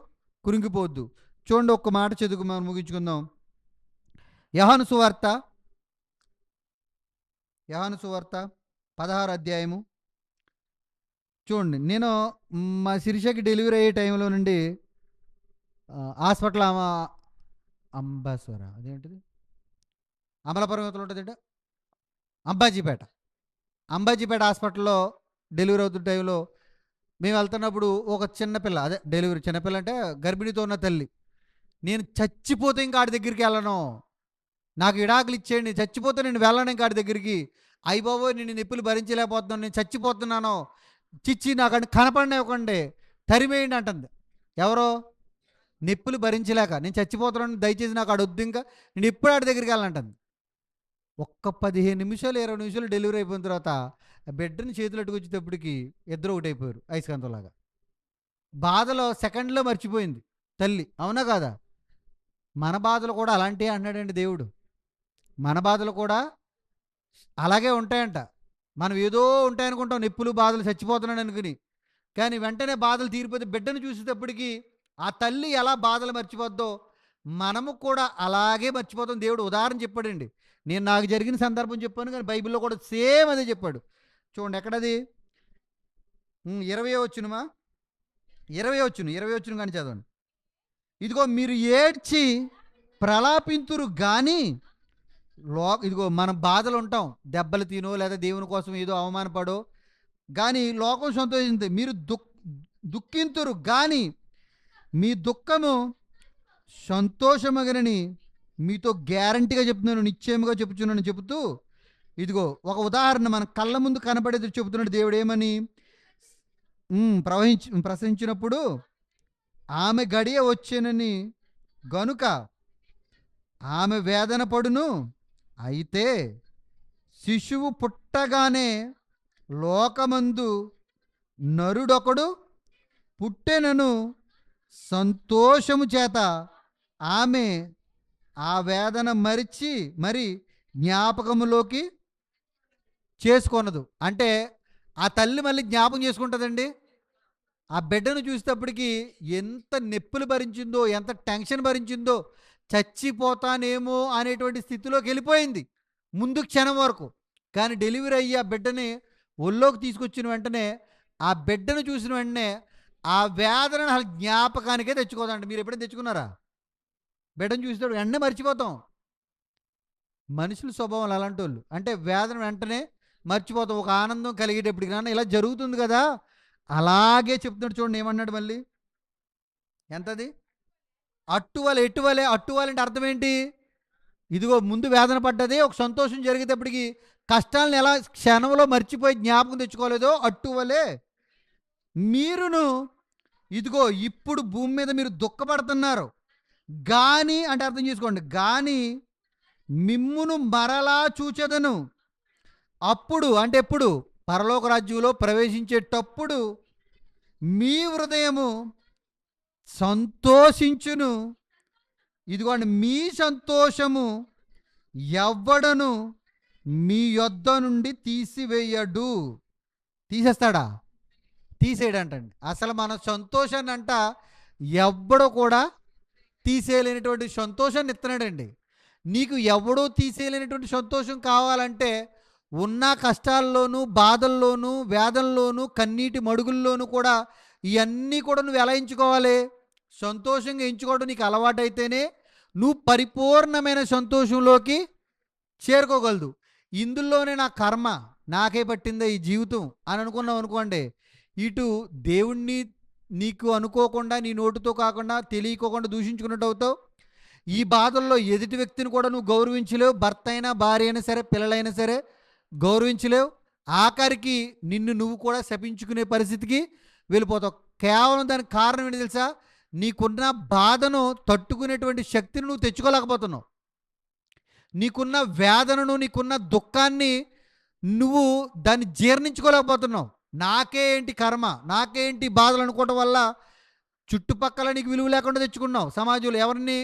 కురింగిపోవద్దు. చూడండి, ఒక్క మాట చదువుకు మనం ముగించుకుందాం. యోహాను సువార్త 16 అధ్యాయము. చూడండి, నేను మా శిరీషకి డెలివరీ అయ్యే టైంలో నుండి హాస్పిటల్ అంబాసర అదేంటిది అమలాపురం ఉంటుందంటే అంబాజీపేట హాస్పిటల్లో డెలివరీ అవుతున్న టైంలో మేము వెళ్తున్నప్పుడు ఒక చిన్నపిల్ల, అదే డెలివరీ చిన్నపిల్ల అంటే గర్భిణితో ఉన్న తల్లి, నేను చచ్చిపోతే ఇంకా ఆడి దగ్గరికి వెళ్ళను, నాకు విడాకులు ఇచ్చేయండి, చచ్చిపోతే నేను వెళ్ళను ఇంకా ఆడి దగ్గరికి అయ్య బాబోయ్ నేను నిప్పులు భరించలేకపోతున్నాను, నేను చచ్చిపోతున్నాను, చిచ్చి నాకంటే కనపడనివ్వకండి, తరిమేయండి అంటుంది. ఎవరో? నిప్పులు భరించలేక నేను చచ్చిపోతున్నాను, దయచేసి నాకు ఆడ వద్దు, ఇంకా నేను ఎప్పుడు ఆడి దగ్గరికి వెళ్ళాలంటుంది. ఒక్క 15 నిమిషాలు 20 నిమిషాలు డెలివరీ అయిపోయిన తర్వాత ఆ బిడ్డని చేతులు అట్టుకొచ్చేటప్పటికి ఇద్దరు ఒకటైపోయారు అయస్కాంతంలాగా. బాధలో సెకండ్లో మర్చిపోయింది తల్లి. అవునా కాదా? మన బాధలు కూడా అలాంటివి అన్నాడండి దేవుడు. మన బాధలు కూడా అలాగే ఉంటాయంట. మనం ఏదో ఉంటాయనుకుంటాం, నిప్పులు బాధలు, చచ్చిపోతున్నాను అనుకుని. కానీ వెంటనే బాధలు తీరిపోతే బిడ్డను చూసేటప్పటికి ఆ తల్లి ఎలా బాధలు మర్చిపోద్దో మనము కూడా అలాగే మర్చిపోతాం. దేవుడు ఉదాహరణ చెప్పాడండి. నేను నాకు జరిగిన సందర్భం చెప్పాను, కానీ బైబిల్లో కూడా సేమ్ అదే చెప్పాడు. చూడండి ఎక్కడది? 20 వచ్చినమా, 20 వచ్చిన కానీ చదవండి. ఇదిగో మీరు ఏడ్చి ప్రలాపింతురు కానీ ఇదిగో మనం బాధలు ఉంటాం, దెబ్బలు తినో లేదా దేవుని కోసం ఏదో అవమానపడో, కానీ లోకం సంతోషింది. మీరు దుఃఖింతురు కానీ మీ దుఃఖము సంతోషమగనని మీతో గ్యారంటీగా చెప్తున్నాను, నిశ్చయముగా చెప్తున్నాను చెబుతూ, ఇదిగో ఒక ఉదాహరణ మన కళ్ళ ముందు కనపడేది చెబుతున్నాడు దేవుడు. ఏమని? ప్రసవించినప్పుడు ఆమె గడియ వచ్చేనని గనుక ఆమె వేదన పడును. అయితే శిశువు పుట్టగానే లోకమందు నరుడొకడు పుట్టెనను సంతోషము చేత ఆమె ఆ వేదన మరి జ్ఞాపకములోకి చేసుకొనదు. అంటే ఆ తల్లి మళ్ళీ జ్ఞాపకం చేసుకుంటుందండి. ఆ బిడ్డను చూసేటప్పటికి ఎంత నొప్పులు భరించిందో, ఎంత టెన్షన్ భరించిందో, చచ్చిపోతానేమో అనేటువంటి స్థితిలోకి వెళ్ళిపోయింది ముందు క్షణం వరకు. కానీ డెలివరీ అయ్యి ఆ బిడ్డని ఒళ్ళోకి తీసుకొచ్చిన వెంటనే, ఆ బిడ్డను చూసిన వెంటనే ఆ వేదనను అసలు జ్ఞాపకానికే తెచ్చుకోదండి. మీరు ఎప్పుడైనా తెచ్చుకున్నారా? బిడ్డను చూసేటప్పుడు వెంటనే మర్చిపోతాం. మనుషుల స్వభావం అలాంటి వాళ్ళు. అంటే వేదన వెంటనే మర్చిపోతాం. ఒక ఆనందం కలిగేటప్పటికి నాన్న ఇలా జరుగుతుంది కదా, అలాగే చెప్తున్నాడు. చూడండి ఏమన్నాడు మళ్ళీ. ఎంతది? అట్టువలే. ఎట్టువలే? అట్టువాలంటే అర్థం ఏంటి? ఇదిగో ముందు వేదన పడ్డది, ఒక సంతోషం జరిగేటప్పటికి కష్టాలను ఎలా క్షణంలో మర్చిపోయి జ్ఞాపకం తెచ్చుకోలేదో అట్టువలే మీరును ఇదిగో ఇప్పుడు భూమి మీద మీరు దుఃఖపడుతున్నారు. గాని అంటే అర్థం చేసుకోండి, గాని మిమ్మును మరలా చూచెదను. అప్పుడు అంటే ఎప్పుడు? పరలోక రాజ్యంలో ప్రవేశించేటప్పుడు మీ హృదయము సంతోషించును. ఇదిగోండి మీ సంతోషము ఎవ్వడను మీ యొద్ద నుండి తీసివేయడు. తీసేస్తాడా? తీసేయడంటండి. అసలు మన సంతోషాన్ని అంట ఎవ్వడో కూడా తీసేయలేనటువంటి సంతోషాన్ని ఇస్తున్నాడండి. నీకు ఎవడో తీసేయలేనటువంటి సంతోషం కావాలంటే ఉన్న కష్టాల్లోనూ, బాధల్లోనూ, వేదనలోనూ, కన్నీటి మడుగుల్లోనూ కూడా ఇవన్నీ కూడా నువ్వు ఎలా ఎంచుకోవాలి? సంతోషంగా ఎంచుకోవడం నీకు అలవాటైతేనే నువ్వు పరిపూర్ణమైన సంతోషంలోకి చేరుకోగలదు. ఇందులోనే నా కర్మ, నాకే పట్టిందే ఈ జీవితం అని అనుకున్నావు అనుకోండి, ఇటు దేవుణ్ణి నీకు అనుకోకుండా, నీ నోటితో కాకుండా తెలియకోకుండా దూషించుకున్నట్టు అవుతావు. ఈ బాధల్లో ఎదుటి వ్యక్తిని కూడా నువ్వు గౌరవించలేవు. భర్త అయినా, భార్య అయినా సరే, పిల్లలైనా సరే గౌరవించలేవు. ఆఖరికి నిన్ను నువ్వు కూడా శపించుకునే పరిస్థితికి వెళ్ళిపోతావు. కేవలం దానికి కారణం ఏంటి తెలుసా? నీకున్న బాధను తట్టుకునేటువంటి శక్తిని నువ్వు తెచ్చుకోలేకపోతున్నావు. నీకున్న వేదనను, నీకున్న దుఃఖాన్ని నువ్వు దాన్ని జీర్ణించుకోలేకపోతున్నావు. నాకే ఏంటి కర్మ, నాకేంటి బాధలు అనుకోవటం వల్ల చుట్టుపక్కల నీకు విలువ లేకుండా తెచ్చుకున్నావు. సమాజంలో ఎవరిని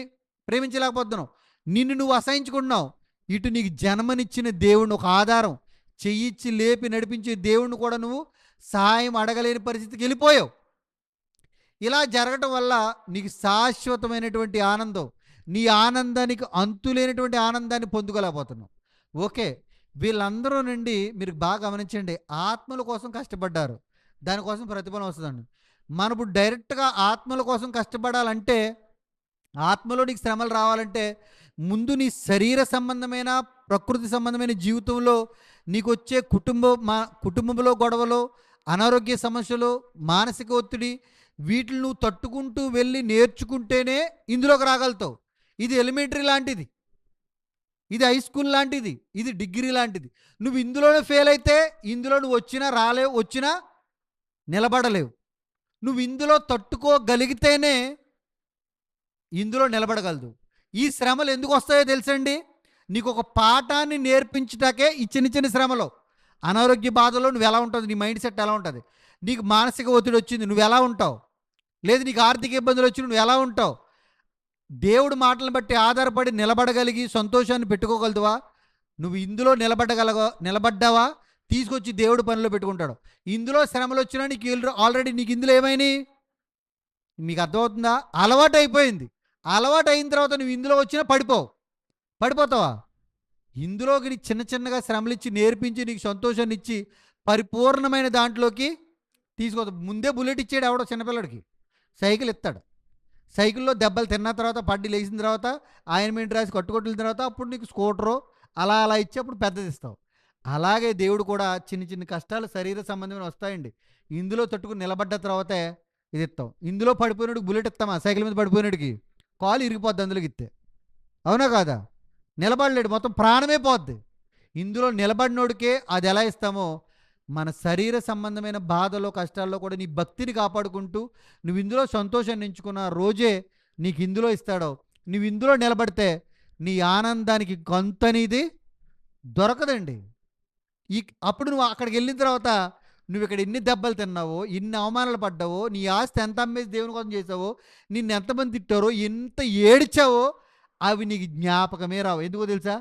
ప్రేమించలేకపోతున్నావు. నిన్ను నువ్వు అసహించుకుంటున్నావు. ఇటు నీకు జన్మనిచ్చిన దేవుడిని, ఒక ఆధారం చెయ్యిచ్చి లేపి నడిపించే దేవుణ్ణి కూడా నువ్వు సహాయం అడగలేని పరిస్థితికి వెళ్ళిపోయావు. ఇలా జరగటం వల్ల నీకు శాశ్వతమైనటువంటి ఆనందం, నీ ఆనందానికి అంతులేనటువంటి ఆనందాన్ని పొందుకోలేకపోతున్నావు. ఓకే, వీళ్ళందరూ నుండి మీరు బాగా గమనించండి, ఆత్మల కోసం కష్టపడ్డారు, దానికోసం ప్రతిఫలం వస్తుందండి. మనప్పుడు డైరెక్ట్గా ఆత్మల కోసం కష్టపడాలంటే, ఆత్మలో నీకు శ్రమలు రావాలంటే ముందు నీ శరీర సంబంధమైన, ప్రకృతి సంబంధమైన జీవితంలో నీకు వచ్చే కుటుంబంలో గొడవలు, అనారోగ్య సమస్యలు, మానసిక ఒత్తిడి, వీటిని నువ్వు తట్టుకుంటూ వెళ్ళి నేర్చుకుంటేనే ఇందులోకి రాగలుగుతావు. ఇది ఎలిమెంటరీ లాంటిది. ఇది హై స్కూల్ లాంటిది. ఇది డిగ్రీ లాంటిది. నువ్వు ఇందులోనే ఫెయిల్ అయితే ఇందులో నువ్వు వచ్చినా రాలేవు, వచ్చినా నిలబడలేవు. నువ్వు ఇందులో తట్టుకోగలిగితేనే ఇందులో నిలబడగలదు. ఈ శ్రమలు ఎందుకు వస్తాయో తెలుసండి? నీకు ఒక పాఠాన్ని నేర్పించుటకే ఈ చిన్న చిన్న శ్రమలు. అనారోగ్య బాధలో నువ్వు ఎలా ఉంటావు? నీ మైండ్ సెట్ ఎలా ఉంటుంది? నీకు మానసిక ఒత్తిడి వచ్చింది, నువ్వు ఎలా ఉంటావు? లేదు నీకు ఆర్థిక ఇబ్బందులు వచ్చి నువ్వు ఎలా ఉంటావు? దేవుడు మాటలను బట్టి ఆధారపడి నిలబడగలిగి సంతోషాన్ని పెట్టుకోగలదువా? నువ్వు ఇందులో నిలబడ్డావా? తీసుకొచ్చి దేవుడు పనిలో పెట్టుకుంటాడు. ఇందులో శ్రమలు వచ్చినా నీకు ఆల్రెడీ నీకు ఇందులో ఏమైనాయి? మీకు అర్థమవుతుందా? అలవాటు అయిపోయింది. అలవాటు అయిన తర్వాత నువ్వు ఇందులో వచ్చినా పడిపోతావా? ఇందులోకి నీకు చిన్న చిన్నగా శ్రమలు ఇచ్చి నేర్పించి నీకు సంతోషాన్ని ఇచ్చి పరిపూర్ణమైన దాంట్లోకి తీసుకొస్తా. ముందే బుల్లెట్ ఇచ్చాడు ఎవడో చిన్నపిల్లడికి, సైకిల్ ఇస్తాడు. సైకిల్లో దెబ్బలు తిన్న తర్వాత పడ్డి లేచిన తర్వాత ఆయింట్మెంట్ రాసి కట్టుకొట్టిన తర్వాత అప్పుడు నీకు స్కూటరు అలా అలా ఇచ్చి అప్పుడు పెద్దది ఇస్తావు. అలాగే దేవుడు కూడా చిన్న చిన్న కష్టాలు శరీర సంబంధమైన వస్తాయండి. ఇందులో తట్టుకుని నిలబడ్డ తర్వాతే ఇది ఇస్తాం. ఇందులో పడిపోయినడికి బుల్లెట్ ఇస్తామా? సైకిల్ మీద పడిపోయినడికి కాలు ఇరిగిపోద్ది అందులోకి ఇస్తే. అవునా కాదా? నిలబడలేడు, మొత్తం ప్రాణమే పోద్ది. ఇందులో నిలబడినోడికే అది ఎలా ఇస్తామో మన శరీర సంబంధమైన బాధలో కష్టాల్లో కూడా నీ భక్తిని కాపాడుకుంటూ నువ్వు ఇందులో సంతోషాన్ని ఎంచుకున్న రోజే నీకు ఇందులో ఇస్తాడో. నువ్వు ఇందులో నిలబడితే నీ ఆనందానికి కొంతనిది దొరకదండి. అప్పుడు నువ్వు అక్కడికి వెళ్ళిన తర్వాత నువ్వు ఇక్కడ ఎన్ని దెబ్బలు తిన్నావో, ఎన్ని అవమానాలు పడ్డావో, నీ ఆస్తి ఎంత అమ్మేసి దేవుని కోసం చేసావో, నిన్ను ఎంతమంది తిట్టారో, ఎంత ఏడ్చావో అవి నీకు జ్ఞాపకమే రావు. ఎందుకో తెలుసా?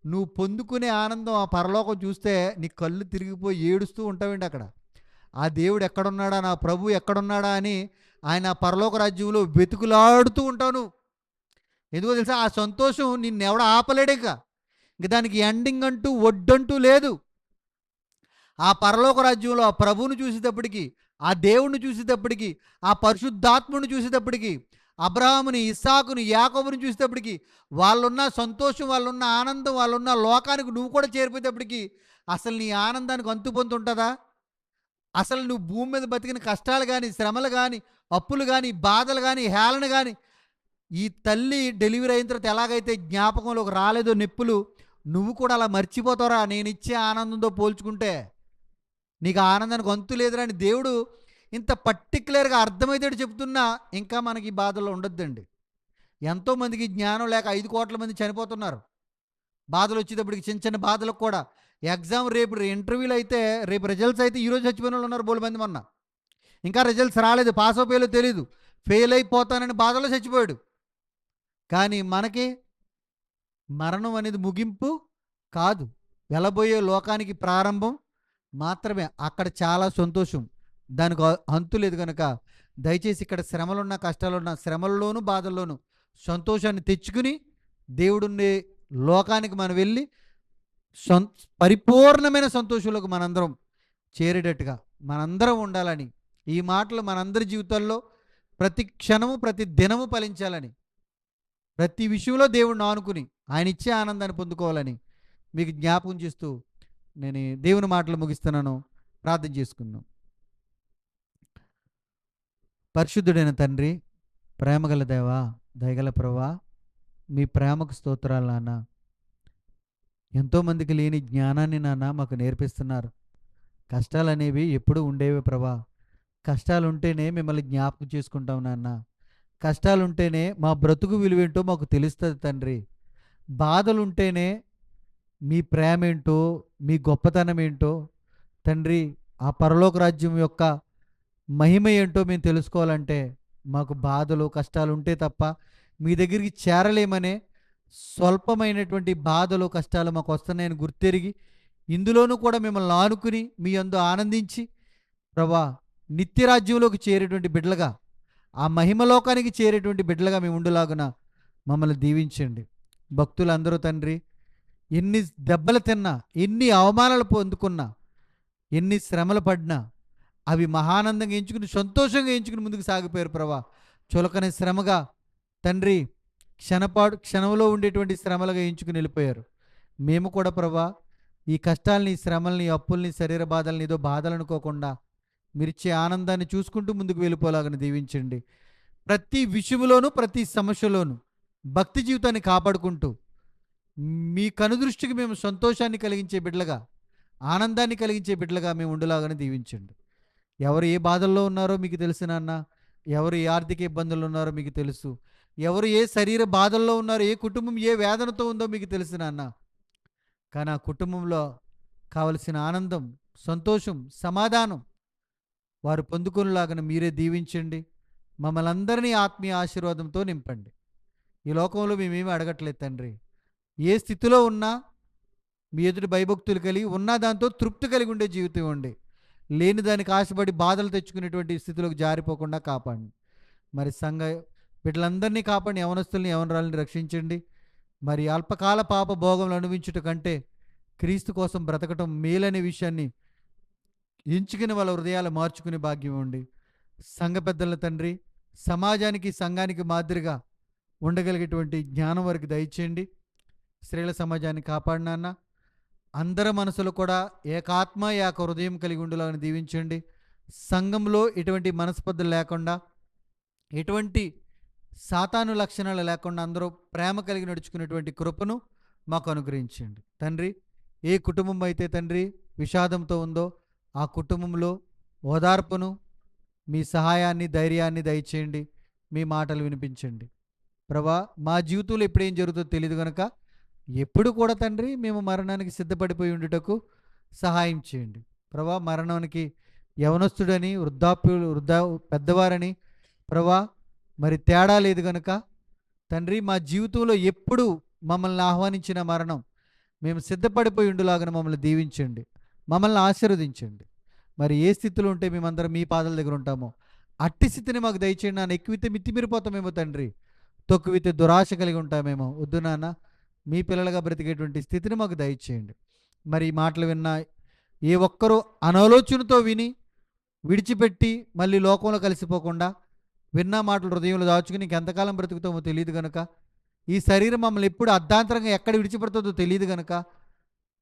నువ్వు పొందుకునే ఆనందం ఆ పరలోకం చూస్తే నీ కళ్ళు తిరిగిపోయి ఏడుస్తూ ఉంటావేంటి అక్కడ. ఆ దేవుడు ఎక్కడున్నాడా, నా ప్రభు ఎక్కడున్నాడా అని ఆయన పరలోక రాజ్యంలో వెతుకులాడుతూ ఉంటావు నువ్వు. ఎందుకో తెలుసా? ఆ సంతోషం నిన్నెవడ ఆపలేడు. ఇంక దానికి ఎండింగ్ అంటూ ఒడ్డంటూ లేదు. ఆ పరలోక రాజ్యంలో ఆ ప్రభువును చూసేటప్పటికి, ఆ దేవుణ్ణి చూసేటప్పటికి, ఆ పరిశుద్ధాత్ముని చూసేటప్పటికి, అబ్రహాముని, ఇస్సాకుని, యాకోబుని చూసేటప్పటికి వాళ్ళున్న సంతోషం, వాళ్ళున్న ఆనందం, వాళ్ళున్న లోకానికి నువ్వు కూడా చేరిపోయేటప్పటికి అసలు నీ ఆనందానికి అంతు పొంతు ఉంటుందా? అసలు నువ్వు భూమి మీద బతికిన కష్టాలు కానీ, శ్రమలు కానీ, అప్పులు కానీ, బాధలు కానీ, హేళన కానీ, ఈ తల్లి డెలివరీ అయిన తర్వాత ఎలాగైతే జ్ఞాపకంలోకి రాలేదో నొప్పులు, నువ్వు కూడా అలా మర్చిపోతావురా నేను ఇచ్చే ఆనందంతో పోల్చుకుంటే. నీకు ఆనందానికి అంతు లేదురా అని దేవుడు ఇంత పర్టికులర్గా అర్థమైతే చెప్తున్నా ఇంకా మనకి ఈ బాధల్లో ఉండొద్దండి. ఎంతోమందికి జ్ఞానం లేక 5 కోట్ల మంది చనిపోతున్నారు. బాధలు వచ్చేటప్పటికి చిన్న చిన్న బాధలకు కూడా. ఎగ్జామ్ రేపు ఇంటర్వ్యూలు అయితే, రేపు రిజల్ట్స్ అయితే ఈరోజు చచ్చిపోయిన వాళ్ళు ఉన్నారు బోలు మంది. మొన్న ఇంకా రిజల్ట్స్ రాలేదు, పాస్ అయిపోయాలో తెలీదు, ఫెయిల్ అయిపోతానని బాధలో చచ్చిపోయాడు. కానీ మనకి మరణం అనేది ముగింపు కాదు, వెళ్ళబోయే లోకానికి ప్రారంభం మాత్రమే. అక్కడ చాలా సంతోషం, దానికి అంతు లేదు. కనుక దయచేసి ఇక్కడ శ్రమలున్న కష్టాలున్న శ్రమల్లోనూ బాధల్లోనూ సంతోషాన్ని తెచ్చుకుని దేవుడుండే లోకానికి మనం వెళ్ళి పరిపూర్ణమైన సంతోషంలోకి మనందరం చేరేటట్టుగా మనందరం ఉండాలని, ఈ మాటలు మనందరి జీవితాల్లో ప్రతి క్షణము ప్రతి దినము ఫలించాలని, ప్రతి విషయంలో దేవుడిని ఆనుకుని ఆయన ఇచ్చే ఆనందాన్ని పొందుకోవాలని మీకు జ్ఞాపకం చేస్తూ నేను దేవుని మాటలు ముగిస్తున్నాను. ప్రార్థన చేసుకున్నాం. పరిశుద్ధుడైన తండ్రి, ప్రేమగల దేవా, దయగల ప్రభువా, మీ ప్రేమకు స్తోత్రాలు నాన్న. ఎంతోమందికి లేని జ్ఞానాన్ని నాన్న మాకు నేర్పిస్తున్నారు. కష్టాలు అనేవి ఎప్పుడు ఉండేవి ప్రభా. కష్టాలు ఉంటేనే మిమ్మల్ని జ్ఞాపకం చేసుకుంటాం నాన్న. కష్టాలు ఉంటేనే మా బ్రతుకు విలువేంటో మాకు తెలుస్తుంది తండ్రి. బాధలుంటేనే మీ ప్రేమ ఏంటో, మీ గొప్పతనం ఏంటో తండ్రి, ఆ పరలోక రాజ్యం యొక్క మహిమ ఏంటో మేము తెలుసుకోవాలంటే మాకు బాధలు కష్టాలు ఉంటే తప్ప మీ దగ్గరికి చేరలేమనే స్వల్పమైనటువంటి బాధలు కష్టాలు మాకు వస్తున్నాయని గుర్తెరిగి ఇందులోనూ కూడా మిమ్మల్ని ఆనుకుని మీ యందు ఆనందించి ప్రభా నిత్యరాజ్యంలోకి చేరేటువంటి బిడ్డలుగా, ఆ మహిమలోకానికి చేరేటువంటి బిడ్డలుగా మేము ఉండులాగున మమ్మల్ని దీవించండి. భక్తులందరూ తండ్రి ఎన్ని దెబ్బలు తిన్నా, ఎన్ని అవమానాలు పొందుకున్నా, ఎన్ని శ్రమలు పడినా అవి మహానందంగా ఎంచుకుని సంతోషంగా ఎంచుకుని ముందుకు సాగిపోయారు ప్రభా. చులకని శ్రమగా తండ్రి క్షణంలో ఉండేటువంటి శ్రమలుగా ఎంచుకుని వెళ్ళిపోయారు. మేము కూడా ప్రభా ఈ కష్టాలని, శ్రమల్ని, అప్పుల్ని, శరీర బాధల్ని ఏదో బాధలు అనుకోకుండా మీరిచ్చే ఆనందాన్ని చూసుకుంటూ ముందుకు వెళ్ళిపోలాగని దీవించండి. ప్రతి విషయంలోనూ ప్రతి సమస్యలోనూ భక్తి జీవితాన్ని కాపాడుకుంటూ మీ కనుదృష్టికి మేము సంతోషాన్ని కలిగించే బిడ్డలుగా, ఆనందాన్ని కలిగించే బిడ్డలుగా మేము ఉండులాగానే దీవించండి. ఎవరు ఏ బాధల్లో ఉన్నారో మీకు తెలుసు నాన్న. ఎవరు ఏ ఆర్థిక ఇబ్బందుల్లో ఉన్నారో మీకు తెలుసు. ఎవరు ఏ శరీర బాధల్లో ఉన్నారో, ఏ కుటుంబం ఏ వేదనతో ఉందో మీకు తెలుసు నాన్న. కానీ ఆ కుటుంబంలో కావలసిన ఆనందం, సంతోషం, సమాధానం వారు పొందుకునేలాగా మీరే దీవించండి. మమ్మల్ని అందరినీ ఆత్మీయ ఆశీర్వాదంతో నింపండి. ఈ లోకంలో మేమేమి అడగట్లేదు తండ్రి. ఏ స్థితిలో ఉన్నా మీ ఎదుటి భయభక్తులు కలిగి ఉన్న దాంతో తృప్తి కలిగి ఉండే జీవితం ఇవ్వండి. లేని దానికి ఆశపడి బాధలు తెచ్చుకునేటువంటి స్థితిలోకి జారిపోకుండా కాపాడండి. మరి సంఘ బిడ్డలందరినీ కాపాడి, యవనస్తుల్ని యవనరాలని రక్షించండి. మరి అల్పకాల పాప భోగంలో అనుభవించుట కంటే క్రీస్తు కోసం బ్రతకటం మేలనే విషయాన్ని ఎంచుకుని వాళ్ళ హృదయాలు మార్చుకునే భాగ్యం ఇవ్వండి. సంఘ పెద్దల తండ్రి, సమాజానికి సంఘానికి మాదిరిగా ఉండగలిగేటువంటి జ్ఞానం వారికి దయచేయండి. స్త్రీల సమాజాన్ని కాపాడినాన్న. అందరి మనసులు కూడా ఏకాత్మ ఏక హృదయం కలిగి ఉండేలాగా దీవించండి. సంఘంలో ఎటువంటి మనస్పర్ధలు లేకుండా, ఎటువంటి సాతాను లక్షణాలు లేకుండా అందరూ ప్రేమ కలిగి నడుచుకునేటువంటి కృపను మాకు అనుగ్రహించండి తండ్రి. ఏ కుటుంబం అయితే తండ్రి విషాదంతో ఉందో ఆ కుటుంబంలో ఓదార్పును, మీ సహాయాన్ని, ధైర్యాన్ని దయచేయండి. మీ మాటలు వినిపించండి ప్రభా. మా జీవితంలో ఎప్పుడు ఏం జరుగుతుందో తెలియదు కనుక ఎప్పుడు కూడా తండ్రి మేము మరణానికి సిద్ధపడిపోయి ఉండుటకు సహాయం చేయండి ప్రభా. మరణానికి యవనస్తుడని, పెద్దవారని ప్రభా మరి తేడా లేదు కనుక తండ్రి మా జీవితంలో ఎప్పుడు మమ్మల్ని ఆహ్వానించిన మరణం మేము సిద్ధపడిపోయి ఉండులాగా మమ్మల్ని దీవించండి, మమ్మల్ని ఆశీర్వదించండి. మరి ఏ స్థితిలో ఉంటే మేమందరం మీ పాదాల దగ్గర ఉంటామో అట్టి స్థితిని మాకు దయచేయండి నాన్న. ఎక్కువితే మితిమిరిపోతామేమో తండ్రి, తొక్కువితే దురాశ కలిగి ఉంటామేమో. వద్దు నాన్న, మీ పిల్లలుగా బ్రతికేటువంటి స్థితిని మాకు దయచేయండి. మరి ఈ మాటలు విన్న ఏ ఒక్కరూ అనాలోచనతో విని విడిచిపెట్టి మళ్ళీ లోకంలో కలిసిపోకుండా విన్న మాటలు హృదయంలో దాచుకుని ఇంకెంతకాలం బ్రతుకుతామో తెలియదు కనుక, ఈ శరీరం మమ్మల్ని ఎప్పుడు అర్ధాంతరంగా ఎక్కడ విడిచిపెడుతుందో తెలియదు కనుక,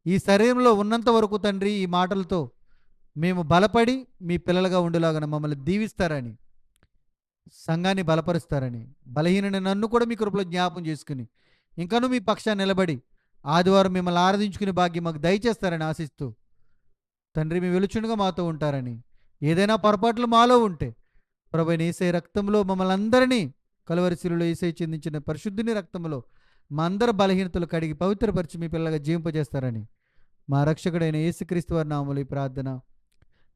ఈ శరీరంలో ఉన్నంత వరకు తండ్రి ఈ మాటలతో మేము బలపడి మీ పిల్లలుగా ఉండేలాగా మమ్మల్ని దీవిస్తారని, సంఘాన్ని బలపరుస్తారని, బలహీనని నన్ను కూడా మీ కృపలో జ్ఞాపం చేసుకుని ఇంకనూ మీ పక్షాన్ని నిలబడి ఆదివారం మిమ్మల్ని ఆరాధించుకునే భాగ్యం మాకు దయచేస్తారని ఆశిస్తూ తండ్రి మీ వెలుచుండగా మాతో ఉంటారని, ఏదైనా పొరపాట్లు మాలో ఉంటే ప్రభువైన యేసయ్య రక్తంలో మమ్మల్ని అందరినీ కలువరి శిలువలో యేసయ్య చిందించిన పరిశుద్ధుని రక్తంలో మా అందరి బలహీనతలు కడిగి పవిత్రపరిచి మీ పిల్లగా జీవింపజేస్తారని మా రక్షకుడైన యేసుక్రీస్తు వారి నామములో ఈ ప్రార్థన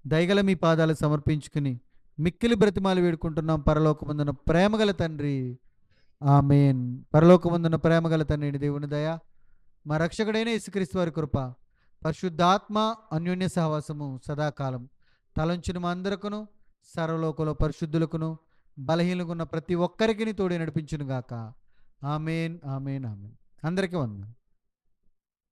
దయగల మీ పాదాలు సమర్పించుకుని మిక్కిలి బ్రతిమాలు వేడుకుంటున్నాం పరలోకమందున ప్రేమగల తండ్రి, ఆమేన్. పరలోకమందున ప్రేమగల తండ్రి దేవుని దయ, మా రక్షకుడైన యేసుక్రీస్తు వారి కృప, పరిశుద్ధాత్మ అన్యోన్య సహవాసము సదాకాలం తలంచిన మా అందరికను, సర్వలోకంలో పరిశుద్ధులకును, బలహీనకున్న ప్రతి ఒక్కరికి తోడే నడిపించును గాక. ఆమేన్, ఆమేన్, ఆమేన్. అందరికీ వందనాలు.